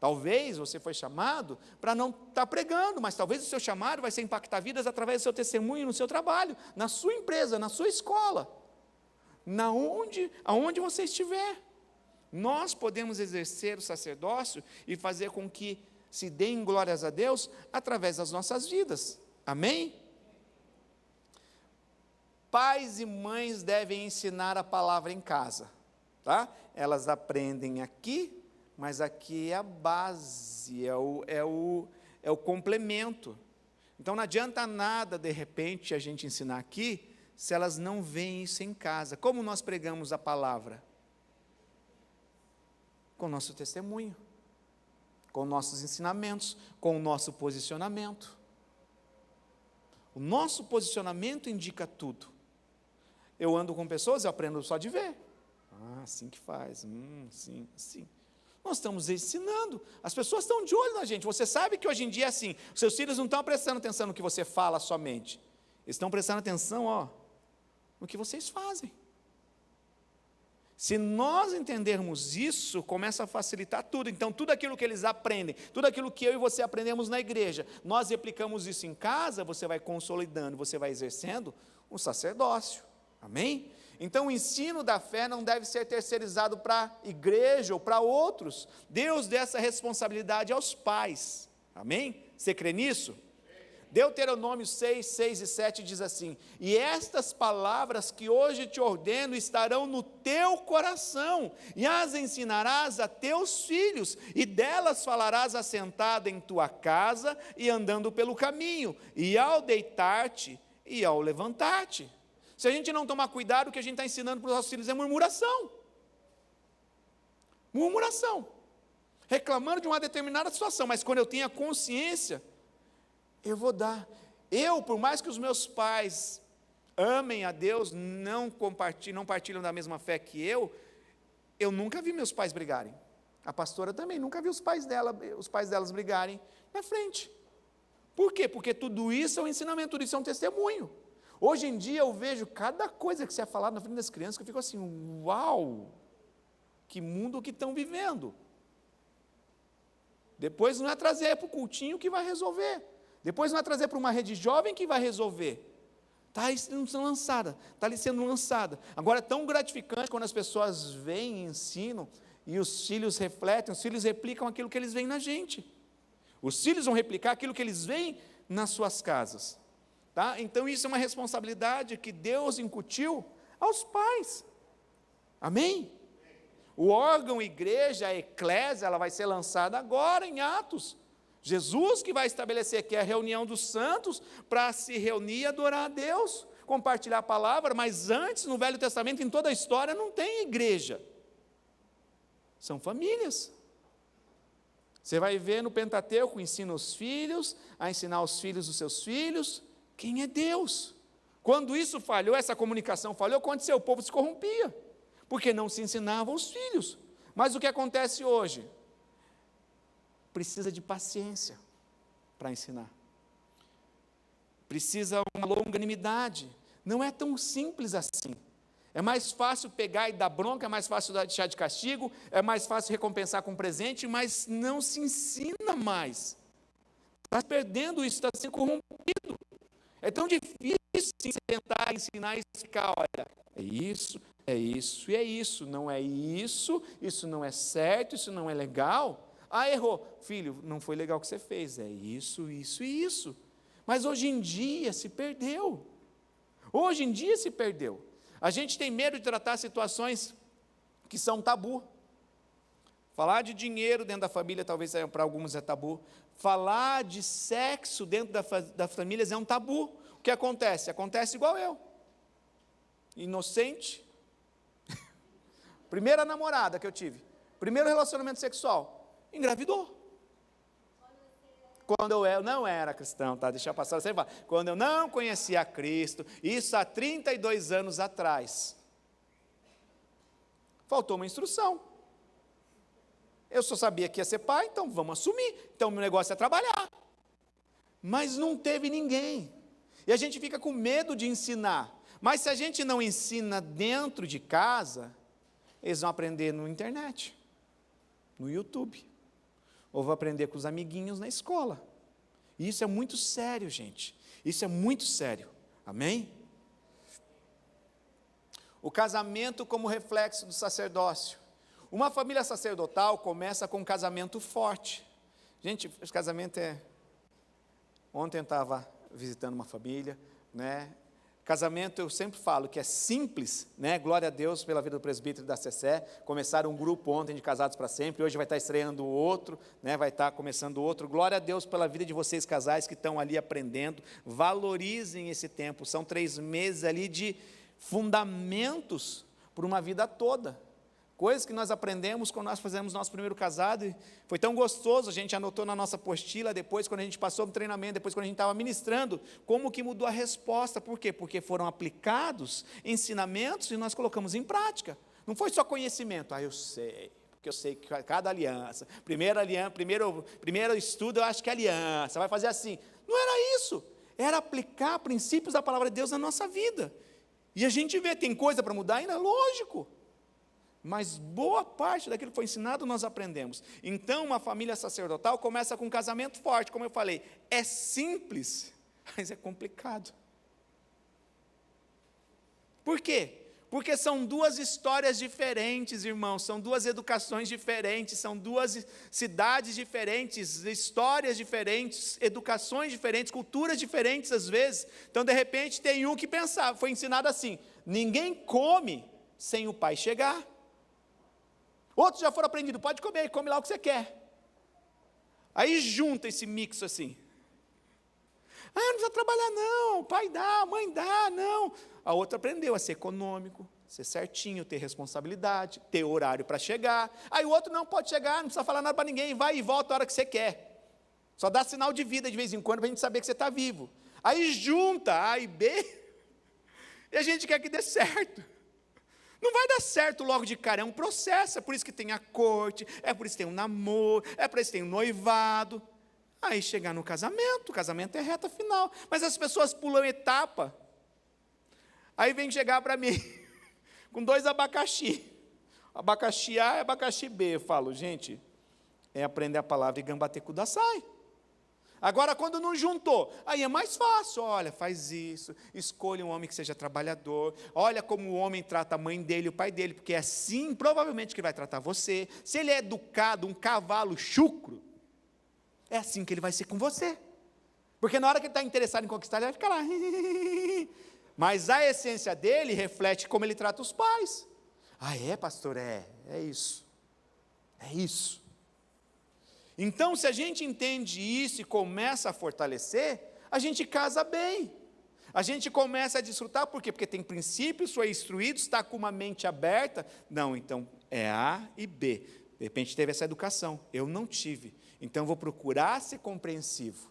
Talvez você foi chamado para não estar pregando, mas talvez o seu chamado vai ser impactar vidas através do seu testemunho no seu trabalho, na sua empresa, na sua escola, aonde você estiver. Nós podemos exercer o sacerdócio e fazer com que se deem glórias a Deus através das nossas vidas, amém? Pais e mães devem ensinar a palavra em casa, tá? Elas aprendem aqui, mas aqui é a base, é o complemento. Então não adianta nada, de repente, a gente ensinar aqui, se elas não veem isso em casa. Como nós pregamos a palavra? Com o nosso testemunho, com nossos ensinamentos, com o nosso posicionamento. O nosso posicionamento indica tudo. Eu ando com pessoas, eu aprendo só de ver. Assim que faz, sim. Nós estamos ensinando, as pessoas estão de olho na gente. Você sabe que hoje em dia é assim, seus filhos não estão prestando atenção no que você fala somente, eles estão prestando atenção no que vocês fazem. Se nós entendermos isso, começa a facilitar tudo. Então, tudo aquilo que eles aprendem, tudo aquilo que eu e você aprendemos na igreja, nós replicamos isso em casa, você vai consolidando, você vai exercendo um sacerdócio. Amém? Então, o ensino da fé não deve ser terceirizado para a igreja ou para outros. Deus deu essa responsabilidade aos pais. Amém? Você crê nisso? Deuteronômio 6, 6 e 7 diz assim: e estas palavras que hoje te ordeno estarão no teu coração, e as ensinarás a teus filhos, e delas falarás assentado em tua casa, e andando pelo caminho, e ao deitar-te, e ao levantar-te. Se a gente não tomar cuidado, o que a gente está ensinando para os nossos filhos é murmuração. Murmuração. Reclamando de uma determinada situação, mas quando eu tenho a consciência, eu vou dar. Por mais que os meus pais amem a Deus, não partilham da mesma fé que eu nunca vi meus pais brigarem. A pastora também nunca viu os pais delas brigarem na frente. Por quê? Porque tudo isso é um ensinamento, tudo isso é um testemunho. Hoje em dia eu vejo cada coisa que você é falado na frente das crianças, que eu fico assim, uau, que mundo que estão vivendo. Depois não é trazer para o cultinho que vai resolver. Depois não vai trazer para uma rede jovem que vai resolver. Está ali sendo lançada. Agora é tão gratificante quando as pessoas veem e ensinam, e os filhos refletem, os filhos replicam aquilo que eles veem na gente. Os filhos vão replicar aquilo que eles veem nas suas casas. Tá? Então isso é uma responsabilidade que Deus incutiu aos pais. Amém? O órgão igreja, a eclésia, ela vai ser lançada agora em Atos. Jesus que vai estabelecer aqui a reunião dos santos para se reunir e adorar a Deus, compartilhar a palavra, mas antes, no Velho Testamento, em toda a história, não tem igreja. São famílias. Você vai ver no Pentateuco, ensina os filhos, a ensinar os filhos dos seus filhos, quem é Deus. Quando isso falhou, essa comunicação falhou, aconteceu, o povo se corrompia, porque não se ensinavam os filhos. Mas o que acontece hoje? Precisa de paciência para ensinar. Precisa uma longanimidade. Não é tão simples assim. É mais fácil pegar e dar bronca, é mais fácil deixar de castigo, é mais fácil recompensar com presente, mas não se ensina mais. Está perdendo isso, está sendo corrompido. É tão difícil sentar, ensinar e explicar, olha, é isso e é isso, não é isso, isso não é certo, isso não é legal. Ah, errou. Filho, não foi legal o que você fez, é isso, isso e isso. Mas hoje em dia se perdeu. Hoje em dia se perdeu. A gente tem medo de tratar situações que são tabu. Falar de dinheiro dentro da família, talvez para alguns é tabu. Falar de sexo dentro das famílias é um tabu. O que acontece? Acontece igual eu. Inocente. Primeira namorada que eu tive. Primeiro relacionamento sexual. Engravidou. Quando eu não era cristão, tá? Deixa eu passar, você fala. Quando eu não conhecia a Cristo, isso há 32 anos atrás, faltou uma instrução. Eu só sabia que ia ser pai, então vamos assumir. Então o meu negócio é trabalhar. Mas não teve ninguém. E a gente fica com medo de ensinar. Mas se a gente não ensina dentro de casa, eles vão aprender na internet, no YouTube. Ou vão aprender com os amiguinhos na escola. E isso é muito sério, gente. Isso é muito sério. Amém? O casamento como reflexo do sacerdócio. Uma família sacerdotal começa com um casamento forte. Gente, esse casamento é... Ontem eu estava visitando uma família, né? Casamento, eu sempre falo que é simples, né? Glória a Deus pela vida do presbítero da CCE. Começaram um grupo ontem de Casados para Sempre, hoje vai estar estreando outro, né? Vai estar começando outro. Glória a Deus pela vida de vocês casais que estão ali aprendendo. Valorizem esse tempo, são 3 meses ali de fundamentos para uma vida toda. Coisas que nós aprendemos quando nós fazemos nosso primeiro casado, e foi tão gostoso, a gente anotou na nossa apostila, depois quando a gente passou no treinamento, depois quando a gente estava ministrando, como que mudou a resposta. Por quê? Porque foram aplicados ensinamentos e nós colocamos em prática. Não foi só conhecimento, eu sei, porque eu sei que cada aliança, primeiro estudo eu acho que é aliança, vai fazer assim. Não era isso, era aplicar princípios da palavra de Deus na nossa vida. E a gente vê, tem coisa para mudar ainda? Lógico. Mas boa parte daquilo que foi ensinado nós aprendemos. Então, uma família sacerdotal começa com um casamento forte, como eu falei. É simples, mas é complicado. Por quê? Porque são 2 histórias diferentes, irmãos. São 2 educações diferentes, são 2 cidades diferentes, histórias diferentes, educações diferentes, culturas diferentes às vezes. Então, de repente, tem um que pensava, foi ensinado assim: ninguém come sem o pai chegar. Outros já foram aprendidos, pode comer, come lá o que você quer. Aí junta esse mix assim. Ah, não precisa trabalhar não, o pai dá, a mãe dá, não. A outra aprendeu a ser econômico, ser certinho, ter responsabilidade, ter horário para chegar. Aí o outro não pode chegar, não precisa falar nada para ninguém, vai e volta a hora que você quer. Só dá sinal de vida de vez em quando para a gente saber que você está vivo. Aí junta A e B, e a gente quer que dê certo. Não vai dar certo logo de cara, é um processo, é por isso que tem a corte, é por isso que tem um namoro, é por isso que tem um noivado. Aí chegar no casamento, o casamento é reta final, mas as pessoas pulam etapa. Aí vem chegar para mim, com 2 abacaxi, abacaxi A e abacaxi B. Eu falo, gente, é aprender a palavra e gambatecuda sai. Agora, quando não juntou, aí é mais fácil. Olha, faz isso, escolha um homem que seja trabalhador, olha como o homem trata a mãe dele, o pai dele, porque é assim, provavelmente, que ele vai tratar você. Se ele é educado, um cavalo chucro, é assim que ele vai ser com você. Porque na hora que ele está interessado em conquistar, ele vai ficar lá. Mas a essência dele reflete como ele trata os pais. Ah, é, pastor? É isso. É isso. Então, se a gente entende isso e começa a fortalecer, a gente casa bem. A gente começa a desfrutar, por quê? Porque tem princípios, foi instruído, está com uma mente aberta. Não, então é A e B. De repente teve essa educação, eu não tive. Então eu vou procurar ser compreensivo.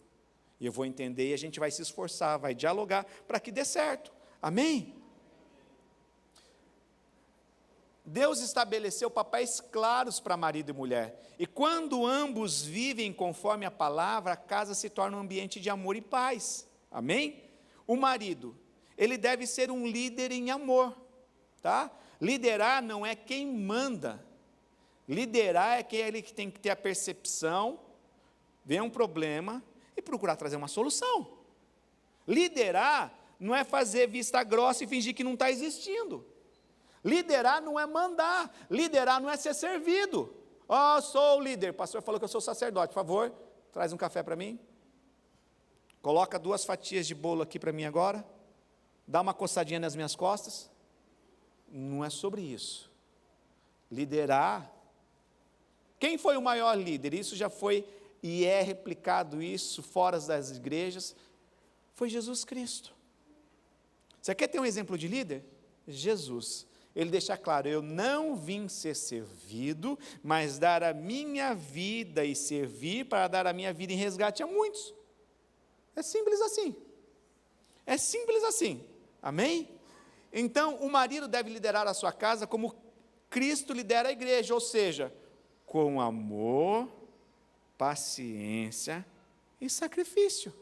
E eu vou entender e a gente vai se esforçar, vai dialogar para que dê certo. Amém? Deus estabeleceu papéis claros para marido e mulher. E quando ambos vivem conforme a palavra, a casa se torna um ambiente de amor e paz. Amém? O marido, ele deve ser um líder em amor, tá? Liderar não é quem manda. Liderar é aquele que tem que ter a percepção, ver um problema e procurar trazer uma solução. Liderar não é fazer vista grossa e fingir que não está existindo. Liderar não é mandar, liderar não é ser servido. Sou o líder, o pastor falou que eu sou sacerdote, por favor, traz um café para mim. Coloca 2 fatias de bolo aqui para mim agora, dá uma coçadinha nas minhas costas. Não é sobre isso. Liderar, quem foi o maior líder? Isso já foi e é replicado isso fora das igrejas, foi Jesus Cristo. Você quer ter um exemplo de líder? Jesus. Ele deixa claro, eu não vim ser servido, mas dar a minha vida e servir para dar a minha vida em resgate a muitos. É simples assim. É simples assim. Amém? Então, o marido deve liderar a sua casa como Cristo lidera a igreja, ou seja, com amor, paciência e sacrifício.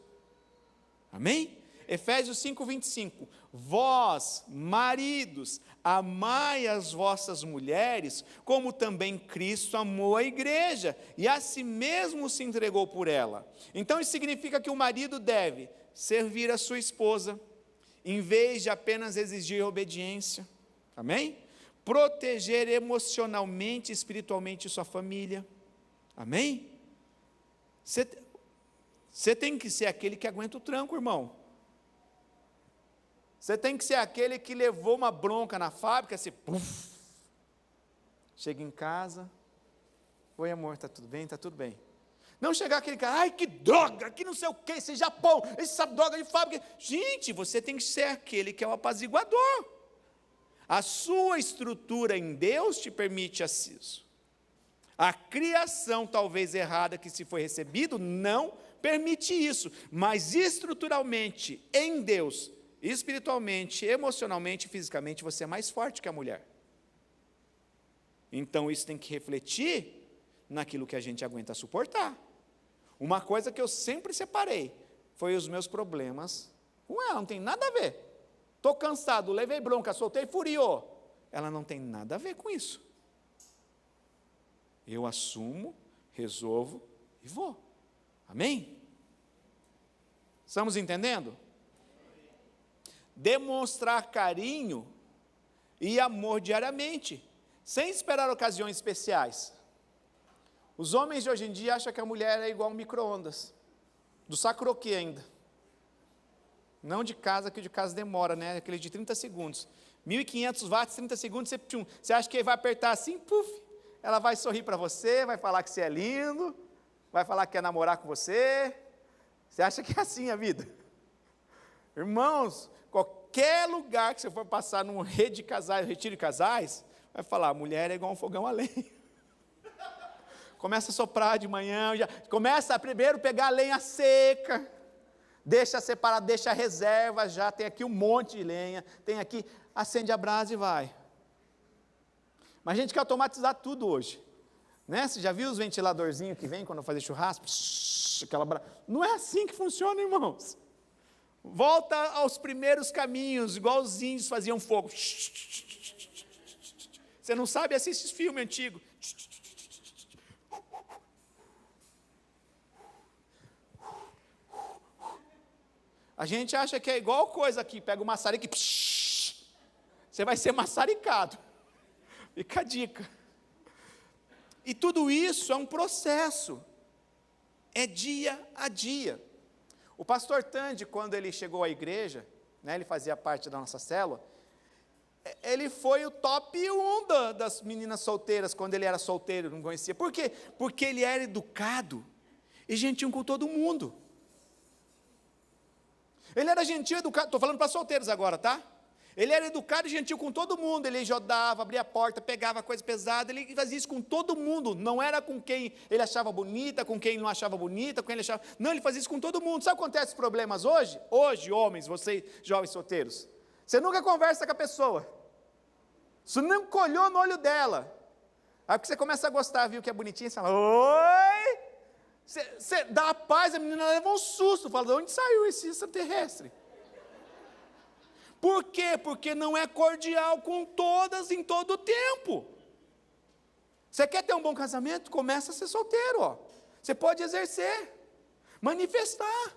Amém? Efésios 5:25, vós, maridos, amai as vossas mulheres, como também Cristo amou a igreja, e a si mesmo se entregou por ela. Então isso significa que o marido deve servir a sua esposa, em vez de apenas exigir obediência, amém? Proteger emocionalmente e espiritualmente sua família, amém? Você tem que ser aquele que aguenta o tranco, irmão. Você tem que ser aquele que levou uma bronca na fábrica, assim, puff, chega em casa, oi amor, está tudo bem? Está tudo bem. Não chegar aquele cara, ai que droga, que não sei o que, esse Japão, essa droga de fábrica. Gente, você tem que ser aquele que é o apaziguador. A sua estrutura em Deus te permite isso. A criação talvez errada que se foi recebido não permite isso, mas estruturalmente em Deus, espiritualmente, emocionalmente, fisicamente, você é mais forte que a mulher. Então isso tem que refletir naquilo que a gente aguenta suportar. Uma coisa que eu sempre separei foi os meus problemas com ela, não tem nada a ver. Estou cansado, levei bronca, soltei furiô. Ela não tem nada a ver com isso. Eu assumo, resolvo e vou. Amém? Estamos entendendo? Demonstrar carinho e amor diariamente, sem esperar ocasiões especiais. Os homens de hoje em dia acham que a mulher é igual um micro-ondas, do sacroquê ainda. Não de casa, que de casa demora, né? Aquele de 30 segundos. 1.500 watts, 30 segundos, você acha que vai apertar assim, puf, ela vai sorrir para você, vai falar que você é lindo, vai falar que quer namorar com você. Você acha que é assim a vida? Irmãos, qualquer lugar que você for passar num retiro de casais, vai falar, a mulher é igual um fogão a lenha. Começa a soprar de manhã, começa a primeiro pegar a lenha seca, deixa separado, deixa a reserva já, tem aqui um monte de lenha, tem aqui, acende a brasa e vai. Mas a gente quer automatizar tudo hoje, né? Você já viu os ventiladorzinhos que vem quando fazer churrasco? Não é assim que funciona, irmãos. Volta aos primeiros caminhos, igual os índios faziam fogo. Você não sabe, assiste esse filme antigo. A gente acha que é igual coisa aqui, pega o maçarico e você vai ser maçaricado. Fica a dica. E tudo isso é um processo, é dia a dia. O pastor Tandy, quando ele chegou à igreja, né, ele fazia parte da nossa célula, ele foi o top 1 das meninas solteiras, quando ele era solteiro, não conhecia. Por quê? Porque ele era educado e gentil com todo mundo. Ele era gentil e educado, estou falando para solteiros agora, tá? Ele era educado e gentil com todo mundo, ele ajudava, abria a porta, pegava coisa pesada, ele fazia isso com todo mundo, não era com quem ele achava bonita, com quem não achava bonita, com quem ele achava... Não, ele fazia isso com todo mundo. Sabe o que acontece os problemas hoje? Hoje, homens, vocês jovens solteiros, você nunca conversa com a pessoa, você nunca olhou no olho dela, aí porque você começa a gostar, viu que é bonitinha, você fala, oi, você dá a paz, a menina leva um susto, fala, de onde saiu esse extraterrestre? Por quê? Porque não é cordial com todas em todo o tempo. Você quer ter um bom casamento? Começa a ser solteiro, ó. Você pode exercer, manifestar.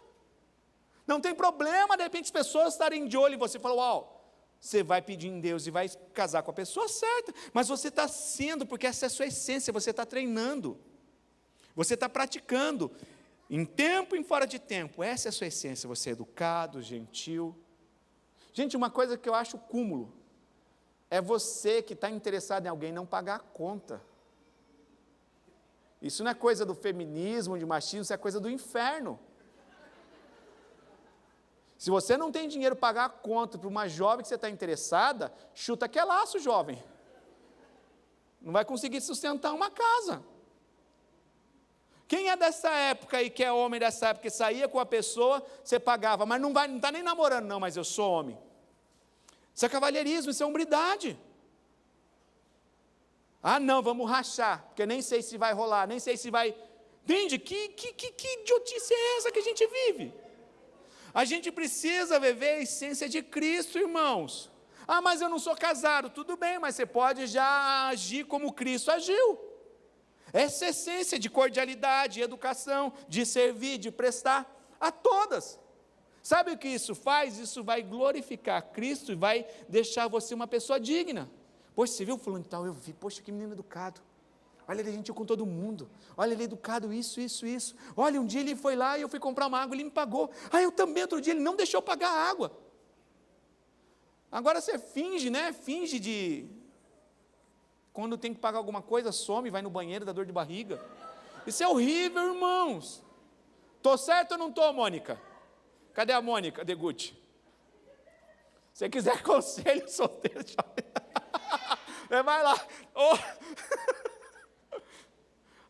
Não tem problema, de repente, as pessoas estarem de olho em você e falar, uau, você vai pedir em Deus e vai casar com a pessoa certa, mas você está sendo, porque essa é a sua essência, você está treinando, você está praticando, em tempo e em fora de tempo, essa é a sua essência, você é educado, gentil. Gente, uma coisa que eu acho cúmulo, é você que está interessado em alguém não pagar a conta. Isso não é coisa do feminismo, de machismo, isso é coisa do inferno. Se você não tem dinheiro para pagar a conta para uma jovem que você está interessada, chuta que é laço, jovem. Não vai conseguir sustentar uma casa. Quem é dessa época aí, que é homem dessa época, que saía com a pessoa, você pagava, mas não está nem namorando, não, mas eu sou homem. Isso é cavalheirismo, isso é hombridade. Ah, não, vamos rachar, porque nem sei se vai rolar, nem sei se vai... Entende? Que idiotice é essa que a gente vive? A gente precisa viver a essência de Cristo, irmãos. Ah, mas eu não sou casado, tudo bem, mas você pode já agir como Cristo agiu. Essa essência de cordialidade, de educação, de servir, de prestar a todas. Sabe o que isso faz? Isso vai glorificar Cristo e vai deixar você uma pessoa digna. Poxa, você viu fulano e tal? Eu vi, poxa, que menino educado. Olha, ele é gentil com todo mundo. Olha, ele é educado, isso. Olha, um dia ele foi lá e eu fui comprar uma água, ele me pagou. Ah, eu também, outro dia ele não deixou eu pagar a água. Agora você finge, né? Finge de... Quando tem que pagar alguma coisa, some, vai no banheiro, dá dor de barriga. Isso é horrível, irmãos. Estou certo ou não estou, Mônica? Cadê a Mônica Degutti? Se você quiser conselho, solteiro, vai lá. Oh.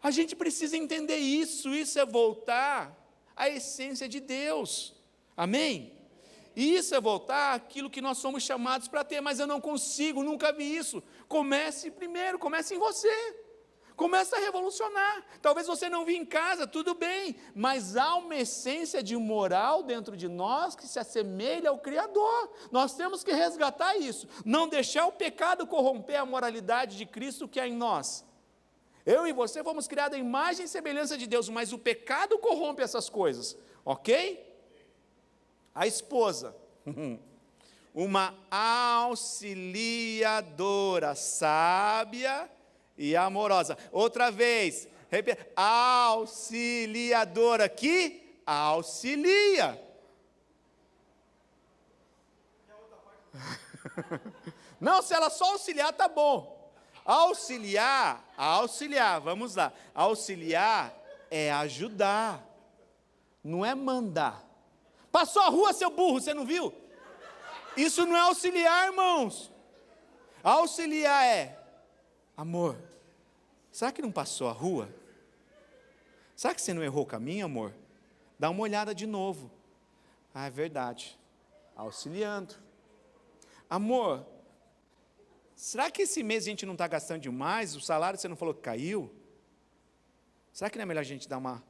A gente precisa entender isso é voltar à essência de Deus. Amém? Isso é voltar àquilo que nós somos chamados para ter, mas eu não consigo, nunca vi isso. Comece primeiro, comece em você. Comece a revolucionar. Talvez você não viu em casa, tudo bem, mas há uma essência de moral dentro de nós que se assemelha ao Criador. Nós temos que resgatar isso. Não deixar o pecado corromper a moralidade de Cristo que há em nós. Eu e você fomos criados à imagem e semelhança de Deus, mas o pecado corrompe essas coisas, ok? A esposa, uma auxiliadora sábia e amorosa. Outra vez, auxiliadora que auxilia. Não, se ela só auxiliar, tá bom. Auxiliar, vamos lá. Auxiliar é ajudar, não é mandar. Passou a rua, seu burro, você não viu? Isso não é auxiliar, irmãos. Auxiliar é, amor, será que não passou a rua? Será que você não errou o caminho, amor? Dá uma olhada de novo. Ah, é verdade. Auxiliando. Amor, será que esse mês a gente não está gastando demais? O salário você não falou que caiu? Será que não é melhor a gente dar uma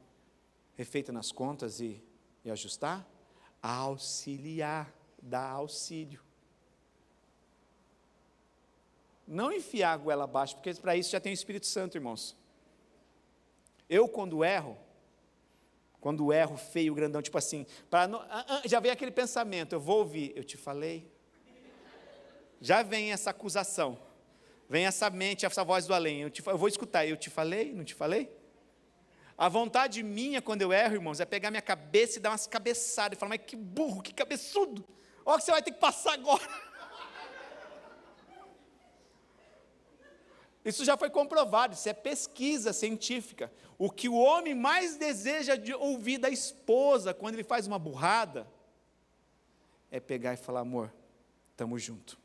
refeita nas contas e ajustar? Auxiliar, dar auxílio. Não enfiar a goela abaixo, porque para isso já tem o Espírito Santo, irmãos. Eu, quando erro, Quando erro feio, grandão, tipo assim, já vem aquele pensamento, eu vou ouvir, eu te falei. Já vem essa acusação, vem essa mente, essa voz do além, eu vou escutar, eu te falei, não te falei? A vontade minha, quando eu erro, irmãos, é pegar minha cabeça e dar umas cabeçadas, e falar, mas que burro, que cabeçudo, olha o que você vai ter que passar agora. Isso já foi comprovado, isso é pesquisa científica. O que o homem mais deseja de ouvir da esposa, quando ele faz uma burrada, é pegar e falar, amor, estamos juntos.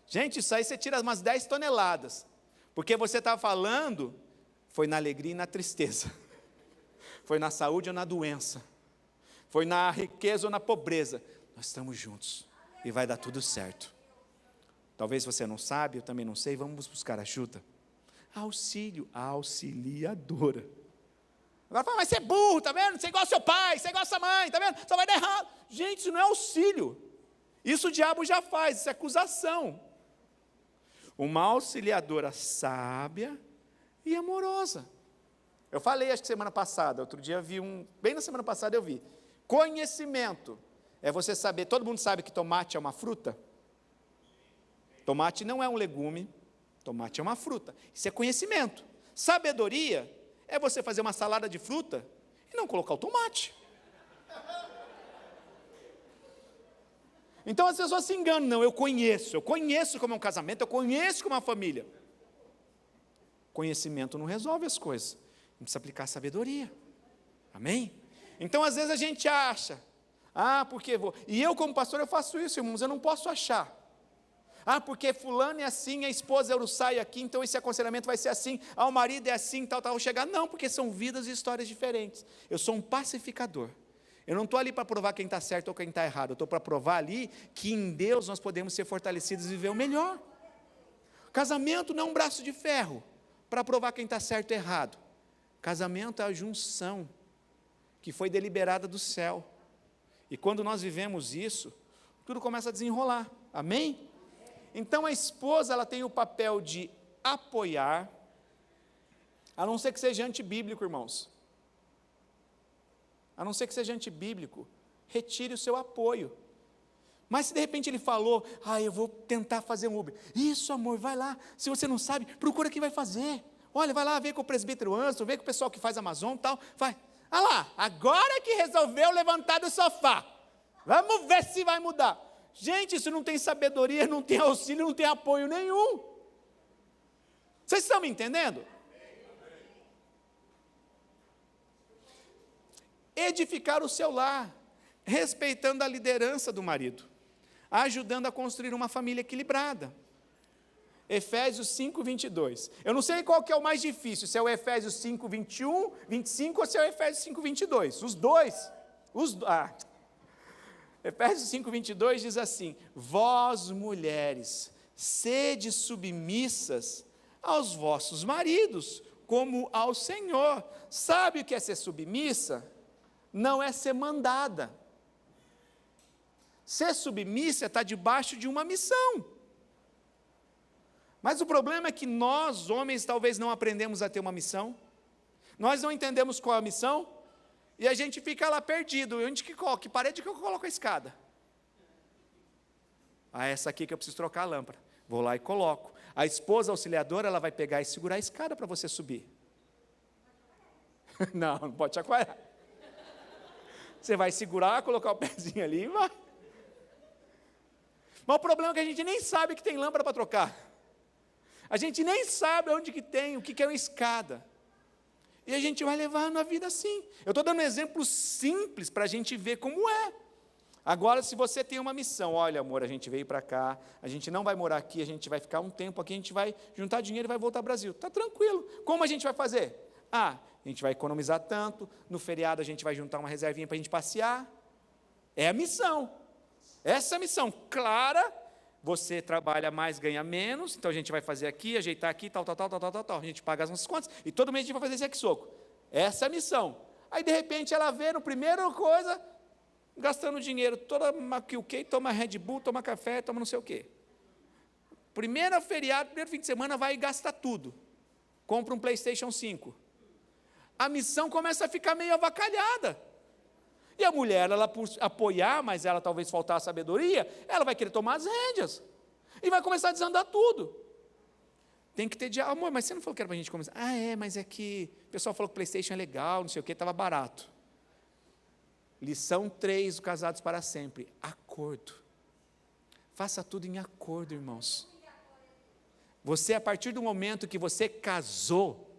Gente, isso aí você tira umas 10 toneladas, porque você está falando, foi na alegria e na tristeza, foi na saúde ou na doença, foi na riqueza ou na pobreza, nós estamos juntos, e vai dar tudo certo. Talvez você não sabe, eu também não sei, vamos buscar ajuda. Auxílio, auxiliadora. Agora fala, mas você é burro, tá vendo? Você é igual ao seu pai, você é igual a sua mãe, tá vendo? Só vai dar errado. Gente, isso não é auxílio. Isso o diabo já faz, isso é acusação. Uma auxiliadora sábia e amorosa. Eu falei, acho que semana passada, outro dia vi bem na semana passada eu vi. Conhecimento é você saber, todo mundo sabe que tomate é uma fruta? Tomate não é um legume, tomate é uma fruta. Isso é conhecimento. Sabedoria é você fazer uma salada de fruta e não colocar o tomate. Então as pessoas se enganam, não, eu conheço como é um casamento, eu conheço como é uma família. Conhecimento não resolve as coisas, a gente precisa aplicar sabedoria, amém? Então às vezes a gente acha, porque vou, e eu como pastor eu faço isso, irmãos, eu não posso achar, porque fulano é assim, a esposa é uruçaia aqui, então esse aconselhamento vai ser assim, o marido é assim, tal, vou chegar, não, porque são vidas e histórias diferentes, eu sou um pacificador. Eu não estou ali para provar quem está certo ou quem está errado, eu estou para provar ali que em Deus nós podemos ser fortalecidos e viver o melhor. Casamento não é um braço de ferro para provar quem está certo ou errado. Casamento é a junção que foi deliberada do céu. E quando nós vivemos isso, tudo começa a desenrolar. Amém? Então a esposa ela tem o papel de apoiar, a não ser que seja antibíblico, irmãos. A não ser que seja antibíblico, retire o seu apoio. Mas se de repente ele falou, eu vou tentar fazer um Uber. Isso, amor, vai lá. Se você não sabe, procura quem vai fazer. Olha, vai lá, vê com o presbítero Anderson, vê com o pessoal que faz Amazon e tal. Vai. Lá, agora que resolveu levantar do sofá. Vamos ver se vai mudar. Gente, isso não tem sabedoria, não tem auxílio, não tem apoio nenhum. Vocês estão me entendendo? Edificar o seu lar, respeitando a liderança do marido, ajudando a construir uma família equilibrada. Efésios 5, 22. Eu não sei qual que é o mais difícil, se é o Efésios 5, 21, 25 ou se é o Efésios 5, 22. Os dois. Efésios 5, 22 diz assim, vós mulheres, sede submissas aos vossos maridos, como ao Senhor. Sabe o que é ser submissa? Não é ser mandada. Ser submissa é estar debaixo de uma missão. Mas o problema é que nós, homens, talvez não aprendemos a ter uma missão. Nós não entendemos qual é a missão. E a gente fica lá perdido. Que parede que eu coloco a escada? Essa aqui que eu preciso trocar a lâmpada. Vou lá e coloco. A esposa auxiliadora, ela vai pegar e segurar a escada para você subir. Não pode chacoalhar. Você vai segurar, colocar o pezinho ali e vai. Mas o problema é que a gente nem sabe que tem lâmpada para trocar. A gente nem sabe onde que tem, o que é uma escada. E a gente vai levando a vida assim. Eu estou dando um exemplo simples para a gente ver como é. Agora, se você tem uma missão, olha, amor, a gente veio para cá, a gente não vai morar aqui, a gente vai ficar um tempo aqui, a gente vai juntar dinheiro e vai voltar ao Brasil. Está tranquilo. Como a gente vai fazer? A gente vai economizar tanto, no feriado a gente vai juntar uma reservinha para a gente passear. É a missão. Essa é a missão clara, você trabalha mais, ganha menos, então a gente vai fazer aqui, ajeitar aqui, tal. A gente paga as nossas contas, e todo mês a gente vai fazer esse aqui-soco. Essa é a missão. Aí, de repente, ela vê, no primeiro coisa, gastando dinheiro, toda maquilquei, toma Red Bull, toma café, toma não sei o quê. Primeiro feriado, primeiro fim de semana, vai e gasta tudo. Compra um PlayStation 5. a missão começa a ficar meio avacalhada. E a mulher, ela por apoiar, mas ela talvez faltar a sabedoria, ela vai querer tomar as rédeas. E vai começar a desandar tudo. Tem que ter diálogo. Amor, mas você não falou que era para a gente começar? Mas é que o pessoal falou que o PlayStation é legal, não sei o que, estava barato. Lição 3 do Casados para Sempre. Acordo. Faça tudo em acordo, irmãos. Você, a partir do momento que você casou,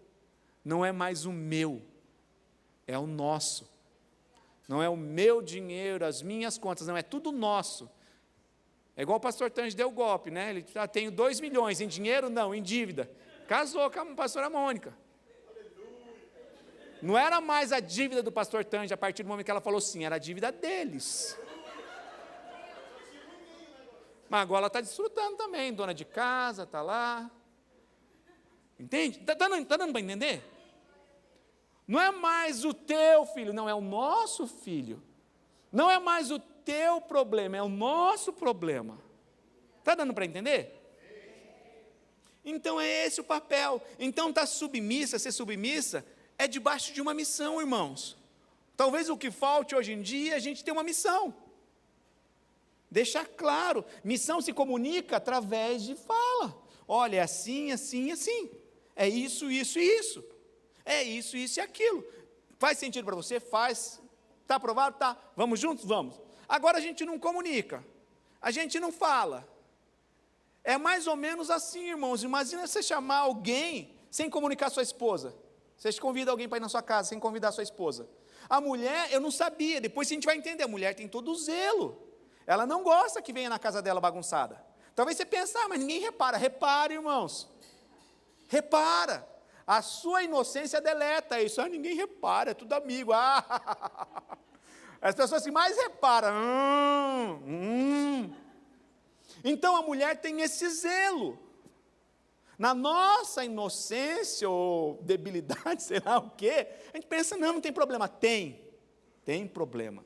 não é mais o meu, é o nosso. Não é o meu dinheiro, as minhas contas, não, é tudo nosso. É igual o pastor Tange deu o golpe, né? Ele tenho 2 milhões, em dinheiro não, em dívida. Casou com a pastora Mônica. Não era mais a dívida do pastor Tange, a partir do momento que ela falou sim, era a dívida deles. Mas agora ela está desfrutando também, dona de casa, está lá. Entende? Está dando para entender? Não é mais o teu filho, não, é o nosso filho. Não é mais o teu problema, é o nosso problema. Está dando para entender? Então é esse o papel. Então estar submissa, ser submissa, é debaixo de uma missão, irmãos. Talvez o que falte hoje em dia é a gente ter uma missão. Deixar claro, missão se comunica através de fala. Olha, é assim, assim, assim. É isso, isso e isso. É isso, isso e aquilo. Faz sentido para você? Faz. Está aprovado? Tá. Vamos juntos? Vamos. Agora a gente não comunica. A gente não fala. É mais ou menos assim, irmãos. Imagina você chamar alguém sem comunicar a sua esposa. Você convida alguém para ir na sua casa sem convidar a sua esposa. A mulher, eu não sabia, depois a gente vai entender, a mulher tem todo o zelo. Ela não gosta que venha na casa dela bagunçada. Talvez você pense, mas ninguém repara. Repara, irmãos. Repara. A sua inocência deleta isso. Ninguém repara, é tudo amigo. As pessoas que mais reparam. Então a mulher tem esse zelo. Na nossa inocência ou debilidade, sei lá o quê, a gente pensa, não tem problema. Tem problema.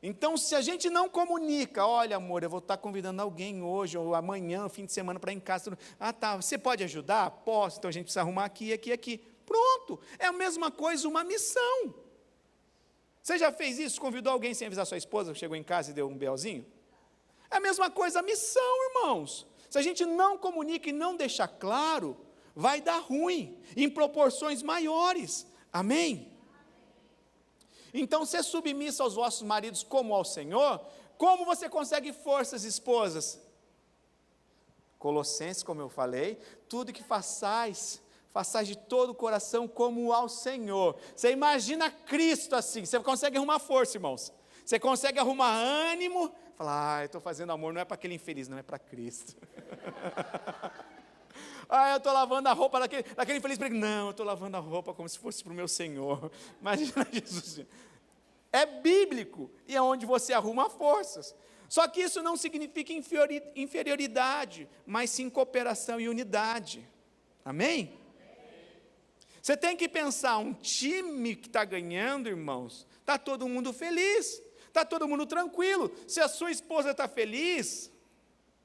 Então, se a gente não comunica, olha, amor, eu vou estar convidando alguém hoje, ou amanhã, fim de semana, para ir em casa. Tá, você pode ajudar? Posso, então a gente precisa arrumar aqui, aqui, aqui. Pronto, é a mesma coisa, uma missão. Você já fez isso? Convidou alguém sem avisar sua esposa, chegou em casa e deu um belzinho? É a mesma coisa, a missão, irmãos. Se a gente não comunica e não deixar claro, vai dar ruim, em proporções maiores. Amém? Então, ser submissa aos vossos maridos como ao Senhor, como você consegue forças, esposas? Colossenses, como eu falei, tudo que façais de todo o coração como ao Senhor. Você imagina Cristo assim, você consegue arrumar força, irmãos. Você consegue arrumar ânimo, falar, eu estou fazendo amor, não é para aquele infeliz, não, é para Cristo. Eu estou lavando a roupa daquele infeliz, não, eu estou lavando a roupa como se fosse para o meu Senhor. Imagina Jesus. É bíblico, e é onde você arruma forças. Só que isso não significa inferioridade, mas sim cooperação e unidade. Amém? Você tem que pensar, um time que está ganhando, irmãos, está todo mundo feliz, está todo mundo tranquilo. Se a sua esposa está feliz,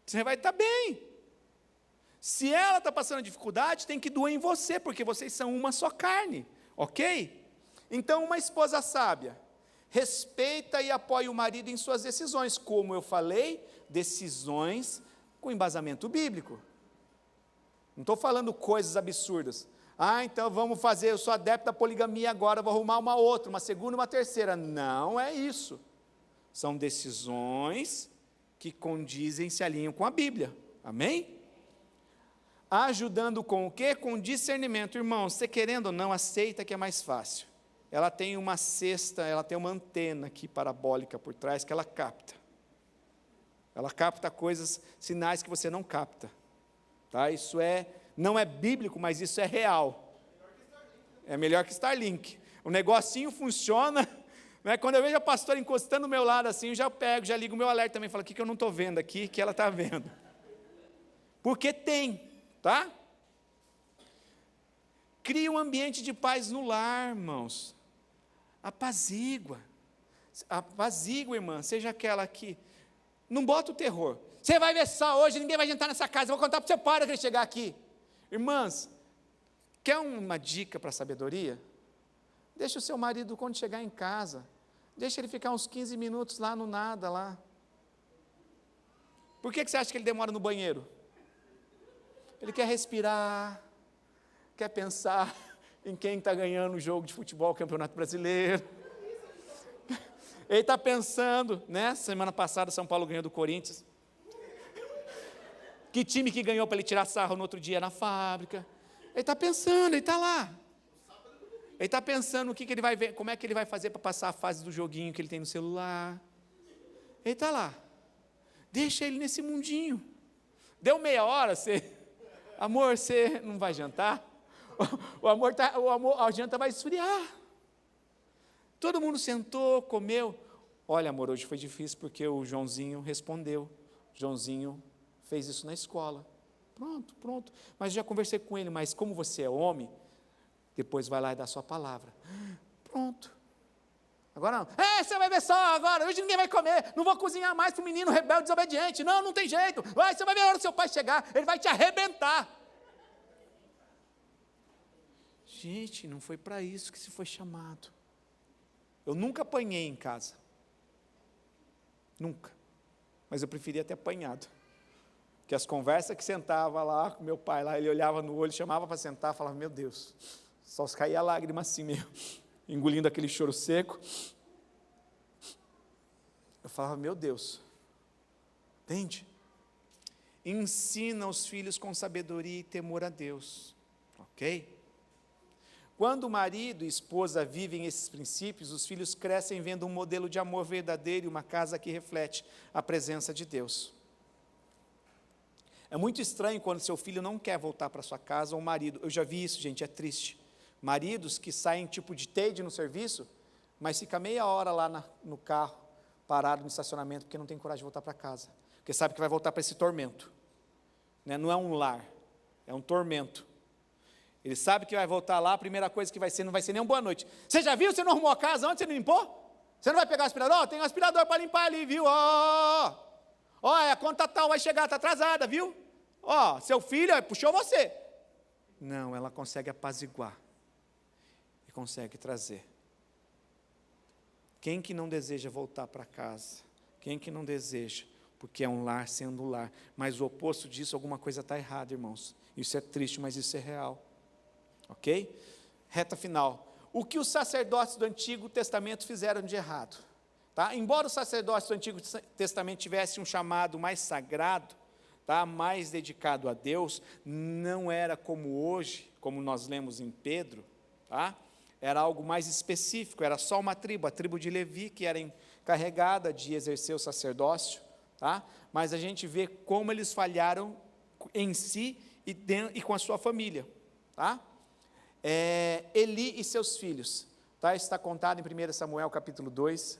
você vai estar bem. Se ela está passando dificuldade, tem que doer em você, porque vocês são uma só carne, ok? Então, uma esposa sábia, respeita e apoia o marido em suas decisões, como eu falei, decisões com embasamento bíblico. Não estou falando coisas absurdas. Então vamos fazer, eu sou adepto da poligamia agora, vou arrumar uma outra, uma segunda, uma terceira. Não é isso. São decisões que condizem, se alinham com a Bíblia. Amém? Ajudando com o quê? Com discernimento. Irmão, você querendo ou não, aceita que é mais fácil. Ela tem uma cesta, ela tem uma antena aqui parabólica por trás que ela capta. Ela capta coisas, sinais que você não capta. Tá? Isso não é bíblico, mas isso é real. É melhor que Starlink. O negocinho funciona. Né? Quando eu vejo a pastora encostando do meu lado assim, eu já pego, já ligo o meu alerta também, falo, o que eu não estou vendo aqui, que ela está vendo. Porque tem. Tá? Cria um ambiente de paz no lar, irmãos. Apazigua, irmã, seja aquela que não bota o terror. Você vai ver só hoje, ninguém vai jantar nessa casa, eu vou contar para você, para que ele chegar aqui. Irmãs, quer uma dica para a sabedoria? Deixa o seu marido, quando chegar em casa, deixa ele ficar uns 15 minutos lá no nada, lá. Por que você acha que ele demora no banheiro? Ele quer respirar, quer pensar em quem está ganhando o jogo de futebol, o Campeonato Brasileiro. Ele está pensando, né? Semana passada São Paulo ganhou do Corinthians. Que time que ganhou para ele tirar sarro no outro dia na fábrica? Ele está pensando, ele está lá. Ele está pensando o que ele vai ver, como é que ele vai fazer para passar a fase do joguinho que ele tem no celular. Ele está lá. Deixa ele nesse mundinho. Deu meia hora, amor, você não vai jantar? A janta vai esfriar. Todo mundo sentou, comeu. Olha, amor, hoje foi difícil porque o Joãozinho respondeu. Joãozinho fez isso na escola. Pronto. Mas já conversei com ele, mas como você é homem, depois vai lá e dá a sua palavra. Pronto. Agora não. Você vai ver só agora, hoje ninguém vai comer, não vou cozinhar mais para o menino rebelde desobediente. Não tem jeito. Você vai ver a hora do seu pai chegar, ele vai te arrebentar. Gente, não foi para isso que se foi chamado. Eu nunca apanhei em casa. Nunca. Mas eu preferia ter apanhado. Porque as conversas que sentava lá com meu pai, lá, ele olhava no olho, chamava para sentar, falava, meu Deus, só caía lágrima assim mesmo, engolindo aquele choro seco. Eu falava, meu Deus, entende? Ensina os filhos com sabedoria e temor a Deus, ok? Quando o marido e esposa vivem esses princípios, os filhos crescem vendo um modelo de amor verdadeiro e uma casa que reflete a presença de Deus. É muito estranho quando seu filho não quer voltar para sua casa ou o marido. Eu já vi isso, gente, é triste. Maridos que saem tipo de TED no serviço, mas fica meia hora lá no carro, parado no estacionamento, porque não tem coragem de voltar para casa. Porque sabe que vai voltar para esse tormento. Né? Não é um lar, é um tormento. Ele sabe que vai voltar lá, a primeira coisa que vai ser, não vai ser nem uma boa noite. Você já viu? Você não arrumou a casa ontem, você não limpou? Você não vai pegar o aspirador? Tem um aspirador para limpar ali, viu? A conta tal vai chegar, está atrasada, viu? Seu filho puxou você. Não, ela consegue apaziguar. E consegue trazer. Quem que não deseja voltar para casa? Quem que não deseja? Porque é um lar sendo lar. Mas o oposto disso, alguma coisa está errada, irmãos. Isso é triste, mas isso é real. Ok? Reta final. O que os sacerdotes do Antigo Testamento fizeram de errado? Tá? Embora os sacerdotes do Antigo Testamento tivessem um chamado mais sagrado, tá? Mais dedicado a Deus, não era como hoje, como nós lemos em Pedro, tá? Era algo mais específico, era só uma tribo, a tribo de Levi, que era encarregada de exercer o sacerdócio, tá? Mas a gente vê como eles falharam em si e com a sua família, tá? Eli e seus filhos, tá? Está contado em 1 Samuel capítulo 2,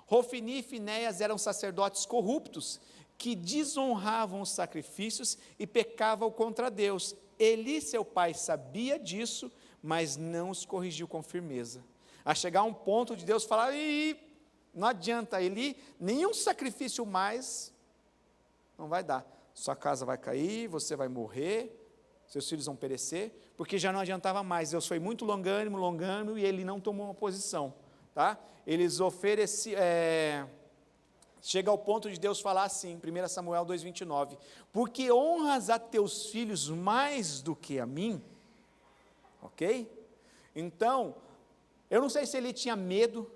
Hofni e Finéias eram sacerdotes corruptos, que desonravam os sacrifícios e pecavam contra Deus. Eli, seu pai, sabia disso, mas não os corrigiu com firmeza. A chegar a um ponto de Deus falar, não adianta, Eli, nenhum sacrifício mais, não vai dar. Sua casa vai cair, você vai morrer, seus filhos vão perecer, porque já não adiantava mais. Deus foi muito longânimo, e ele não tomou uma posição. Tá? Eles ofereciam... Chega ao ponto de Deus falar assim, 1 Samuel 2,29, porque honras a teus filhos mais do que a mim, ok? Então, eu não sei se ele tinha medo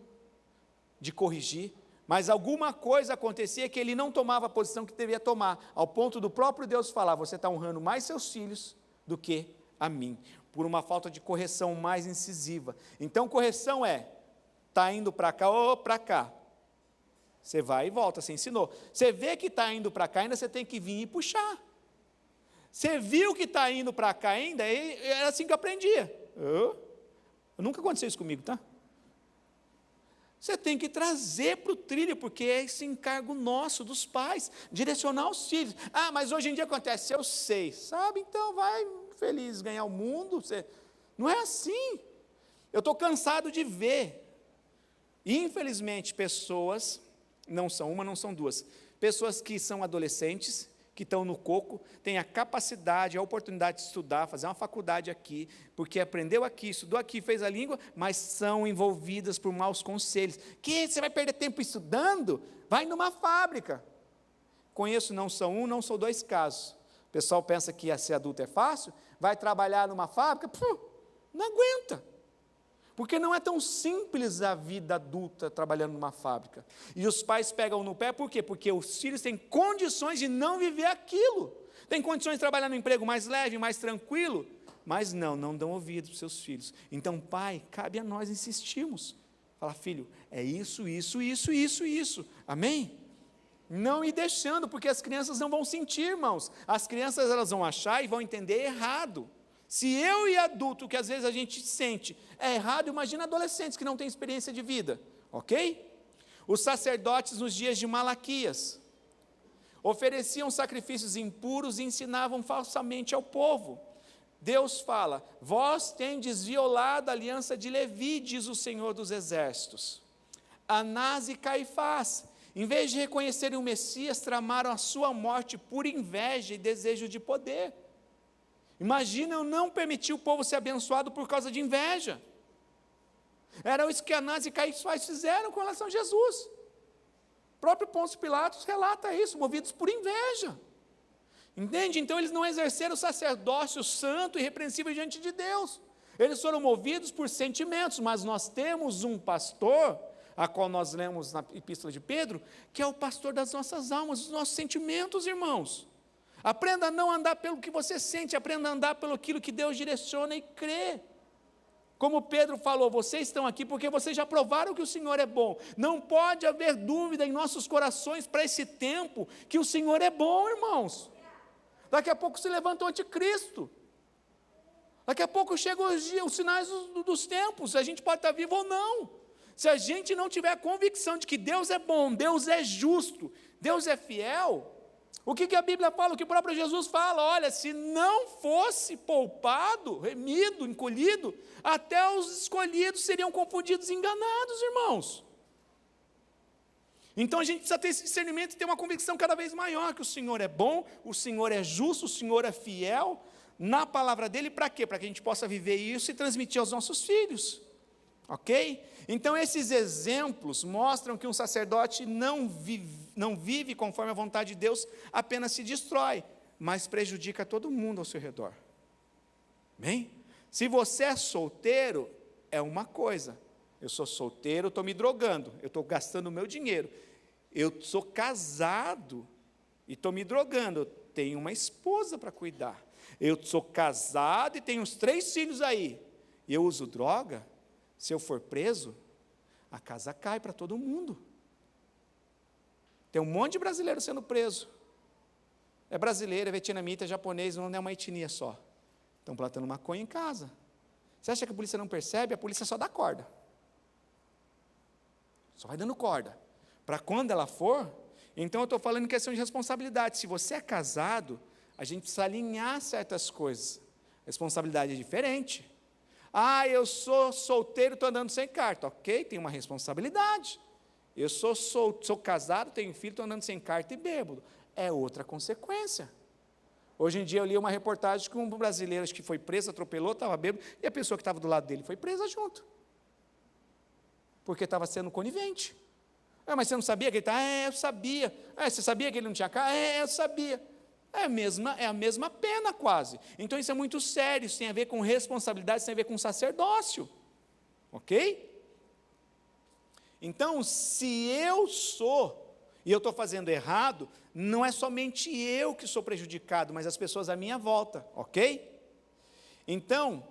de corrigir, mas alguma coisa acontecia que ele não tomava a posição que devia tomar, ao ponto do próprio Deus falar, você está honrando mais seus filhos do que a mim, por uma falta de correção mais incisiva. Então, correção está indo para cá ou para cá. Você vai e volta, você ensinou. Você vê que está indo para cá, ainda você tem que vir e puxar. Você viu que está indo para cá ainda, era assim que eu aprendia. Nunca aconteceu isso comigo, tá? Você tem que trazer para o trilho, porque é esse encargo nosso, dos pais, direcionar os filhos. Mas hoje em dia acontece, eu sei, sabe? Então vai feliz ganhar o mundo. Não é assim. Eu estou cansado de ver, infelizmente, pessoas... não são uma, não são duas, pessoas que são adolescentes, que estão no coco, têm a capacidade, a oportunidade de estudar, fazer uma faculdade aqui, porque aprendeu aqui, estudou aqui, fez a língua, mas são envolvidas por maus conselhos. Que você vai perder tempo estudando? Vai numa fábrica. Conheço não só um, não são dois casos. O pessoal pensa que ser adulto é fácil, vai trabalhar numa fábrica, não aguenta. Porque não é tão simples a vida adulta trabalhando numa fábrica. E os pais pegam no pé, por quê? Porque os filhos têm condições de não viver aquilo. Têm condições de trabalhar num emprego mais leve, mais tranquilo, mas não dão ouvido para os seus filhos. Então, pai, cabe a nós insistirmos. Fala, filho, é isso. Amém? Não ir deixando, porque as crianças não vão sentir, irmãos. As crianças, elas vão achar e vão entender errado. Se eu e adulto, que às vezes a gente sente, é errado, imagina adolescentes que não têm experiência de vida, ok? Os sacerdotes nos dias de Malaquias ofereciam sacrifícios impuros e ensinavam falsamente ao povo. Deus fala, vós tendes violado a aliança de Levi, diz o Senhor dos Exércitos. Anás e Caifás, em vez de reconhecerem o Messias, tramaram a sua morte por inveja e desejo de poder. Imagina eu não permitir o povo ser abençoado por causa de inveja. Era isso que Anás e Caifás fizeram com relação a Jesus. O próprio Pôncio Pilatos relata isso, movidos por inveja. Entende? Então eles não exerceram o sacerdócio santo e irrepreensível diante de Deus. Eles foram movidos por sentimentos, mas nós temos um pastor, a qual nós lemos na epístola de Pedro, que é o pastor das nossas almas, dos nossos sentimentos, irmãos. Aprenda a não andar pelo que você sente, aprenda a andar pelo aquilo que Deus direciona e crê. Como Pedro falou, vocês estão aqui porque vocês já provaram que o Senhor é bom. Não pode haver dúvida em nossos corações para esse tempo que o Senhor é bom, irmãos. Daqui a pouco se levanta o anticristo. Daqui a pouco chegam os sinais dos tempos, a gente pode estar vivo ou não. Se a gente não tiver a convicção de que Deus é bom, Deus é justo, Deus é fiel, o que a Bíblia fala, o que o próprio Jesus fala? Olha, se não fosse poupado, remido, encolhido, até os escolhidos seriam confundidos e enganados, irmãos. Então a gente precisa ter esse discernimento e ter uma convicção cada vez maior que o Senhor é bom, o Senhor é justo, o Senhor é fiel na palavra dele, para quê? Para que a gente possa viver isso e transmitir aos nossos filhos, ok? Então esses exemplos mostram que um sacerdote não vive conforme a vontade de Deus, apenas se destrói, mas prejudica todo mundo ao seu redor. Bem? Se você é solteiro, é uma coisa. Eu sou solteiro, estou me drogando, eu estou gastando o meu dinheiro. Eu sou casado e estou me drogando, eu tenho uma esposa para cuidar. Eu sou casado e tenho uns 3 filhos aí, e eu uso droga. Se eu for preso, a casa cai para todo mundo. Tem um monte de brasileiro sendo preso. É brasileiro, é vietnamita, é japonês, não é uma etnia só. Estão plantando maconha em casa. Você acha que a polícia não percebe? A polícia só dá corda. Só vai dando corda. Para quando ela for, então eu estou falando em questão de responsabilidade. Se você é casado, a gente precisa alinhar certas coisas. Responsabilidade é diferente. Ah, eu sou solteiro, estou andando sem carta. Ok, tem uma responsabilidade. Eu sou casado, tenho filho, estou andando sem carta e bêbado. É outra consequência. Hoje em dia eu li uma reportagem que um brasileiro que foi preso, atropelou, estava bêbado, e a pessoa que estava do lado dele foi presa junto. Porque estava sendo conivente. Mas você não sabia que ele estava? Eu sabia. Você sabia que ele não tinha carro? Eu sabia. É a mesma pena quase. Então isso é muito sério, isso tem a ver com responsabilidade, isso tem a ver com sacerdócio. Ok? Então, se eu sou, e eu estou fazendo errado, não é somente eu que sou prejudicado, mas as pessoas à minha volta, ok? Então,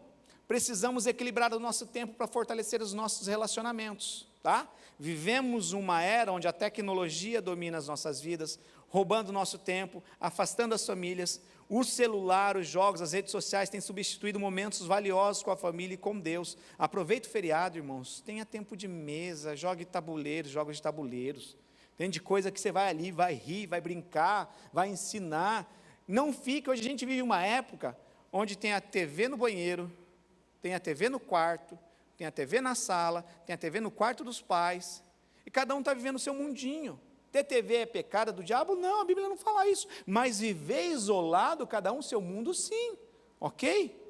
precisamos equilibrar o nosso tempo para fortalecer os nossos relacionamentos, tá? Vivemos uma era onde a tecnologia domina as nossas vidas, roubando o nosso tempo, afastando as famílias. O celular, os jogos, as redes sociais têm substituído momentos valiosos com a família e com Deus. Aproveite o feriado, irmãos, tenha tempo de mesa, jogue tabuleiros, jogos de tabuleiros. Tem de coisa que você vai ali, vai rir, vai brincar, vai ensinar. Não fique, hoje a gente vive uma época onde tem a TV no banheiro, tem a TV no quarto, tem a TV na sala, tem a TV no quarto dos pais, e cada um está vivendo o seu mundinho. Ter TV é pecado do diabo? Não, a Bíblia não fala isso. Mas viver isolado, cada um seu mundo, sim. Ok?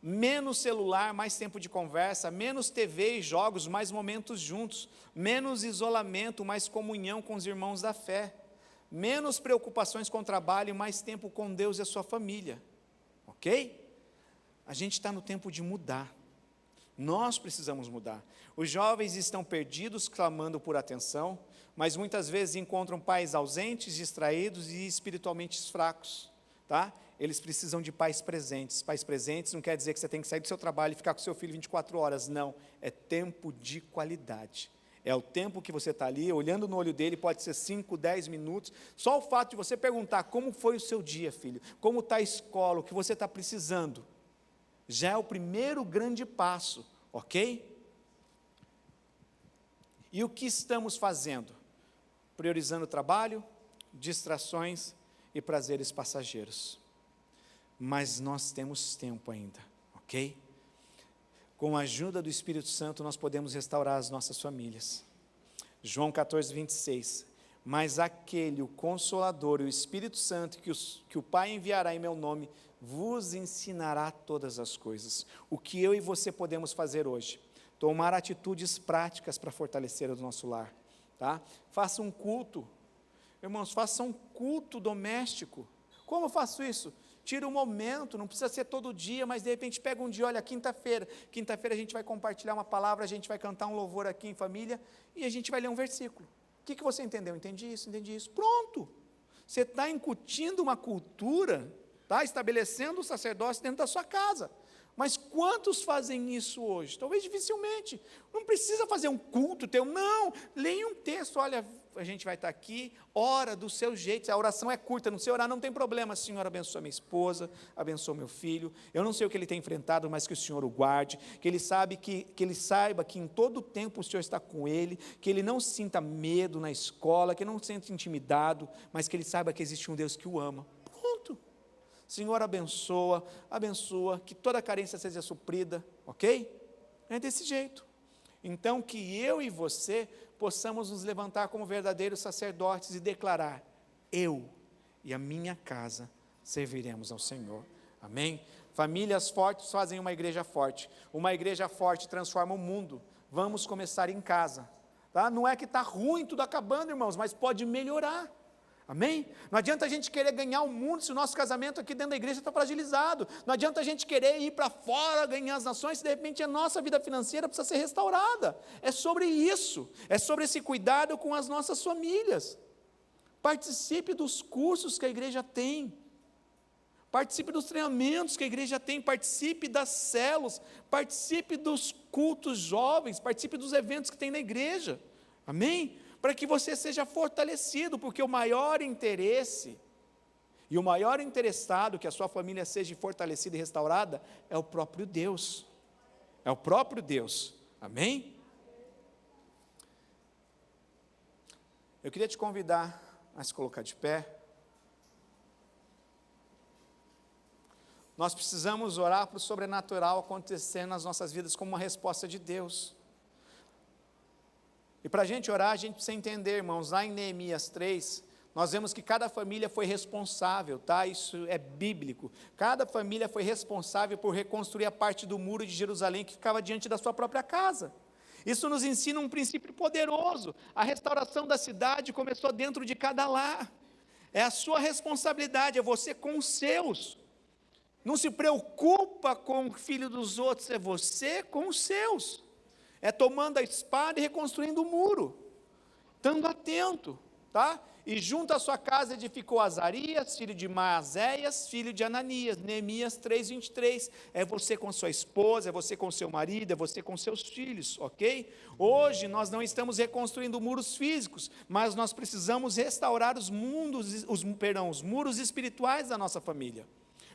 Menos celular, mais tempo de conversa, menos TV e jogos, mais momentos juntos, menos isolamento, mais comunhão com os irmãos da fé, menos preocupações com o trabalho, mais tempo com Deus e a sua família, ok? A gente está no tempo de mudar, nós precisamos mudar. Os jovens estão perdidos, clamando por atenção, mas muitas vezes encontram pais ausentes, distraídos e espiritualmente fracos, tá? Eles precisam de pais presentes. Pais presentes não quer dizer que você tem que sair do seu trabalho e ficar com seu filho 24 horas, não. É tempo de qualidade. É o tempo que você está ali, olhando no olho dele, pode ser 5, 10 minutos. Só o fato de você perguntar como foi o seu dia, filho, como está a escola, o que você está precisando, já é o primeiro grande passo, ok? E o que estamos fazendo? Priorizando o trabalho, distrações e prazeres passageiros. Mas nós temos tempo ainda, ok? Com a ajuda do Espírito Santo, nós podemos restaurar as nossas famílias. João 14, 26. Mas aquele, o Consolador, o Espírito Santo, que o Pai enviará em meu nome, vos ensinará todas as coisas. O que eu e você podemos fazer hoje? Tomar atitudes práticas para fortalecer o nosso lar, tá? Faça um culto, irmãos, faça um culto doméstico. Como eu faço isso? Tira um momento, não precisa ser todo dia, mas de repente pega um dia, olha, quinta-feira a gente vai compartilhar uma palavra, a gente vai cantar um louvor aqui em família, e a gente vai ler um versículo. O que você entendeu? Entendi isso, pronto. Você está incutindo uma cultura, está estabelecendo o sacerdócio dentro da sua casa. Mas quantos fazem isso hoje? Talvez dificilmente. Não precisa fazer um culto teu, não. Leia um texto, olha, a gente vai estar aqui, ora do seu jeito, a oração é curta, não sei orar, não tem problema. Senhor, abençoa minha esposa, abençoa meu filho, eu não sei o que ele tem enfrentado, mas que o Senhor o guarde, que ele saiba que em todo tempo o Senhor está com ele, que ele não sinta medo na escola, que ele não se sinta intimidado, mas que ele saiba que existe um Deus que o ama. Pronto. Senhor, abençoa, que toda carência seja suprida, ok? É desse jeito. Então, que eu e você possamos nos levantar como verdadeiros sacerdotes e declarar: eu e a minha casa serviremos ao Senhor. Amém? Famílias fortes fazem uma igreja forte. Uma igreja forte transforma o mundo. Vamos começar em casa. Tá? Não é que está ruim, tudo acabando, irmãos, mas pode melhorar. Amém? Não adianta a gente querer ganhar o mundo se o nosso casamento aqui dentro da igreja está fragilizado. Não adianta a gente querer ir para fora, ganhar as nações, se de repente a nossa vida financeira precisa ser restaurada. É sobre isso, é sobre esse cuidado com as nossas famílias. Participe dos cursos que a igreja tem. Participe dos treinamentos que a igreja tem, participe das células, participe dos cultos jovens, participe dos eventos que tem na igreja. Amém? Para que você seja fortalecido, porque o maior interesse e o maior interessado que a sua família seja fortalecida e restaurada é o próprio Deus. É o próprio Deus. Amém? Eu queria te convidar a se colocar de pé. Nós precisamos orar para o sobrenatural acontecer nas nossas vidas como uma resposta de Deus. E para a gente orar, a gente precisa entender, irmãos, lá em Neemias 3, nós vemos que cada família foi responsável, tá? Isso é bíblico. Cada família foi responsável por reconstruir a parte do muro de Jerusalém que ficava diante da sua própria casa. Isso nos ensina um princípio poderoso. A restauração da cidade começou dentro de cada lar. É a sua responsabilidade, é você com os seus. Não se preocupa com o filho dos outros, é você com os seus. É tomando a espada e reconstruindo o muro, estando atento, tá? E junto à sua casa edificou Azarias, filho de Maazéias, filho de Ananias, Neemias 3:23, é você com sua esposa, é você com seu marido, é você com seus filhos, ok? Hoje nós não estamos reconstruindo muros físicos, mas nós precisamos restaurar os muros espirituais da nossa família.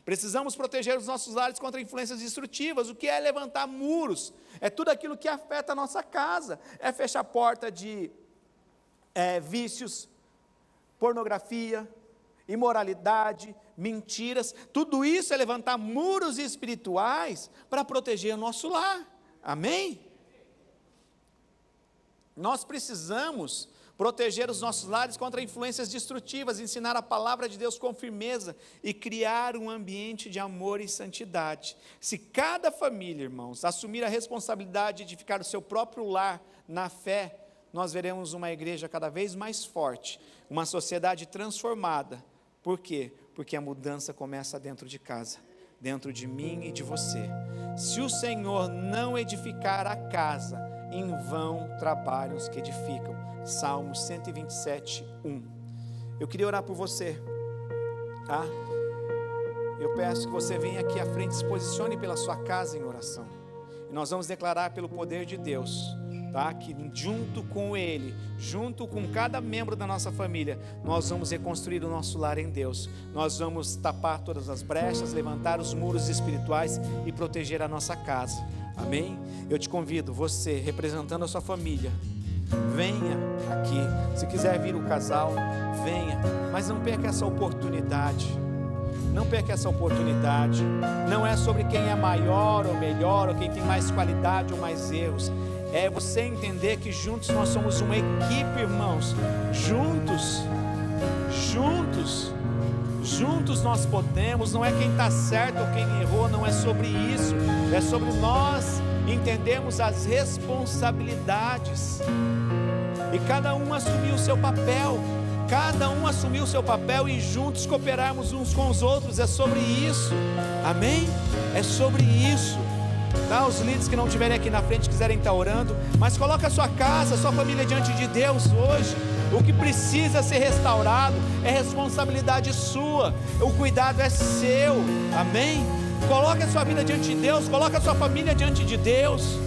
Precisamos proteger os nossos lares contra influências destrutivas. O que é levantar muros? É tudo aquilo que afeta a nossa casa. É fechar a porta de vícios, pornografia, imoralidade, mentiras. Tudo isso é levantar muros espirituais para proteger o nosso lar. Amém? Nós precisamos proteger os nossos lares contra influências destrutivas, ensinar a palavra de Deus com firmeza e criar um ambiente de amor e santidade. Se cada família, irmãos, assumir a responsabilidade de edificar o seu próprio lar na fé, nós veremos uma igreja cada vez mais forte, uma sociedade transformada. Por quê? Porque a mudança começa dentro de casa, dentro de mim e de você. Se o Senhor não edificar a casa, em vão trabalham os que edificam. Salmos 127, 1. Eu queria orar por você, tá? Eu peço que você venha aqui à frente, se posicione pela sua casa em oração. E nós vamos declarar pelo poder de Deus, tá? Que junto com Ele, junto com cada membro da nossa família, nós vamos reconstruir o nosso lar em Deus. Nós vamos tapar todas as brechas, levantar os muros espirituais e proteger a nossa casa. Amém? Eu te convido, você representando a sua família, venha aqui. Se quiser vir o casal, venha, mas não perca essa oportunidade. Não perca essa oportunidade. Não é sobre quem é maior ou melhor, ou quem tem mais qualidade ou mais erros. É você entender que juntos nós somos uma equipe, irmãos. Juntos nós podemos. Não é quem está certo ou quem errou, não é sobre isso. É sobre nós entendermos as responsabilidades e cada um assumir o seu papel. Cada um assumir o seu papel e juntos cooperarmos uns com os outros. É sobre isso, amém? É sobre isso, tá? Os líderes que não estiverem aqui na frente quiserem estar orando, mas coloca a sua casa, a sua família diante de Deus hoje. O que precisa ser restaurado é responsabilidade sua, o cuidado é seu, amém? Coloque a sua vida diante de Deus, coloque a sua família diante de Deus.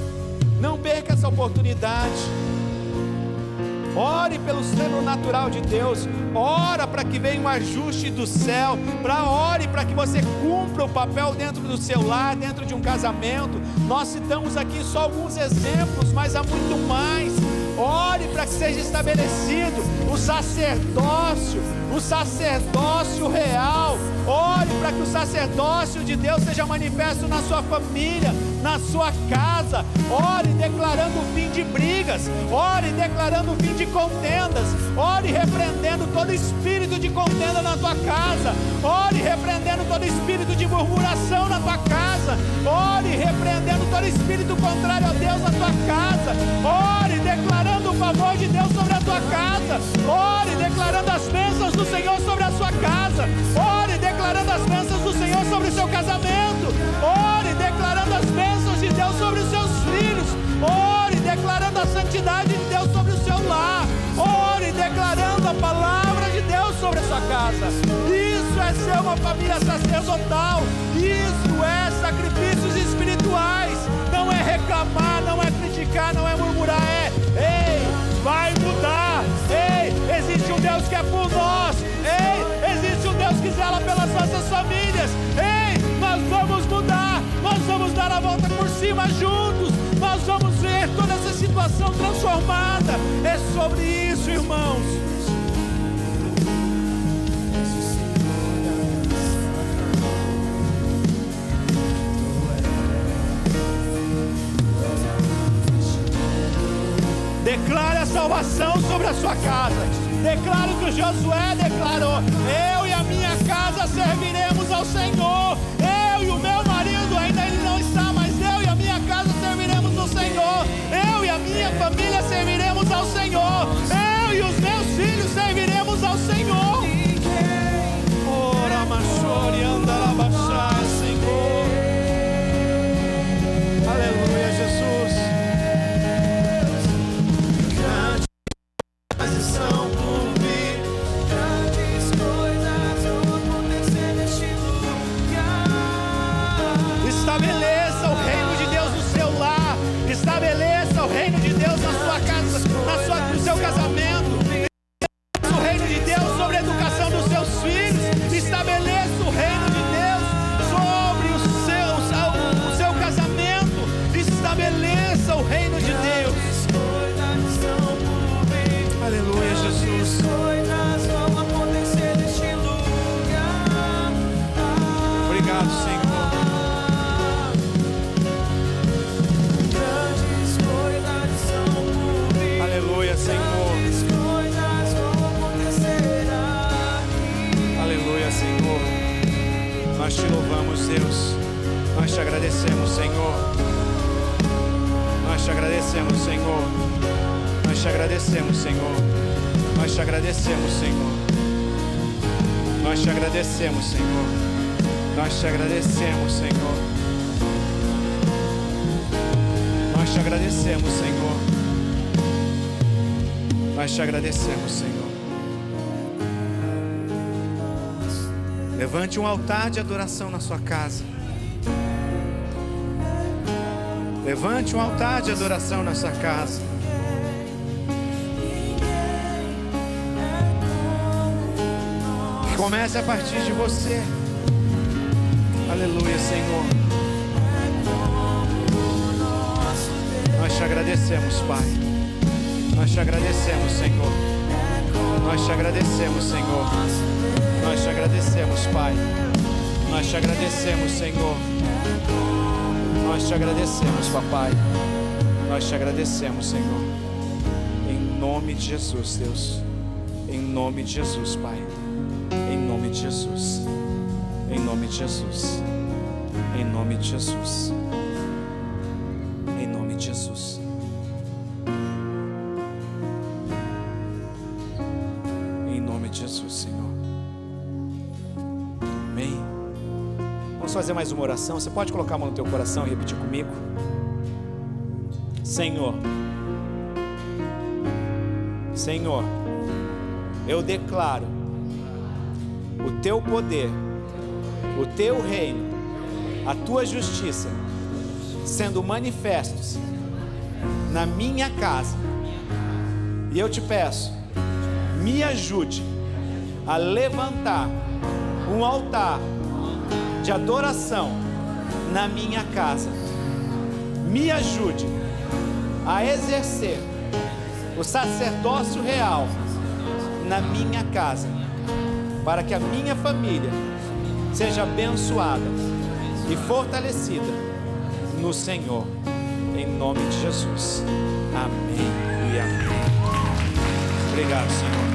Não perca essa oportunidade. Ore pelo sobrenatural de Deus. Ora para que venha um ajuste do céu. Ore para que você cumpra o papel dentro do seu lar, dentro de um casamento. Nós citamos aqui só alguns exemplos, mas há muito mais. Ore para que seja estabelecido o sacerdócio real. Ore para que o sacerdócio de Deus seja manifesto na sua família, na sua casa. Ore declarando o fim de brigas. Ore declarando o fim de contendas. Ore repreendendo todo espírito de contenda na tua casa. Ore repreendendo todo espírito de murmuração na tua casa. Ore repreendendo todo espírito contrário a Deus na tua casa. Ore declarando o favor de Deus sobre a tua casa. Ore declarando as bênçãos do Senhor sobre a sua casa. Ore declarando as bênçãos do Senhor sobre o seu casamento. Ore declarando as bênçãos de Deus sobre os seus filhos. Ore declarando a santidade de Deus sobre o seu lar. Ore declarando a palavra de Deus sobre a sua casa. Isso é ser uma família sacerdotal. Isso é sacrifícios espirituais. Não é reclamar, não é criticar, não é murmurar. Vai mudar. Existe um Deus que é por nós. Existe um Deus que zela pelas nossas famílias. Nós vamos mudar. Nós vamos dar a volta por cima juntos. Nós vamos ver toda essa situação transformada. É sobre isso, irmãos. Declare a salvação sobre a sua casa. Declare o que Josué declarou: eu e a minha casa serviremos ao Senhor. Eu e o meu marido, ainda ele não está, mas eu e a minha casa serviremos ao Senhor. Eu e a minha família serviremos ao Senhor. Eu e os meus filhos serviremos ao Senhor. Ora, machore, andarabaxá, Senhor. Aleluia, Jesus. te agradecemos, Senhor. Nós te agradecemos, Senhor. Nós te agradecemos, Senhor. Nós te agradecemos, Senhor. Nós te agradecemos, Senhor. Nós te agradecemos, Senhor. Nós te agradecemos, Senhor. Nós te agradecemos, Senhor. Levante um altar de adoração na sua casa. Levante um altar de adoração na sua casa. Que comece a partir de você. Aleluia, Senhor. Nós te agradecemos, Pai. Nós te agradecemos, Senhor. Nós te agradecemos, Senhor. Nós te agradecemos, Pai. Nós te agradecemos, Senhor. Nós te agradecemos, Papai. Nós te agradecemos, Senhor. Em nome de Jesus, Deus. Em nome de Jesus, Pai. Em nome de Jesus. Em nome de Jesus. Em nome de Jesus. Em nome de Jesus. Em nome de Jesus, Senhor. Amém. Vamos fazer mais uma oração. Você pode colocar a mão no teu coração e repetir comigo? Senhor, Senhor, eu declaro o teu poder, o teu reino, a tua justiça sendo manifestos na minha casa. E eu te peço, me ajude a levantar um altar de adoração na minha casa. Me ajude a exercer o sacerdócio real na minha casa, para que a minha família seja abençoada e fortalecida no Senhor, em nome de Jesus. Amém e amém. Obrigado, Senhor.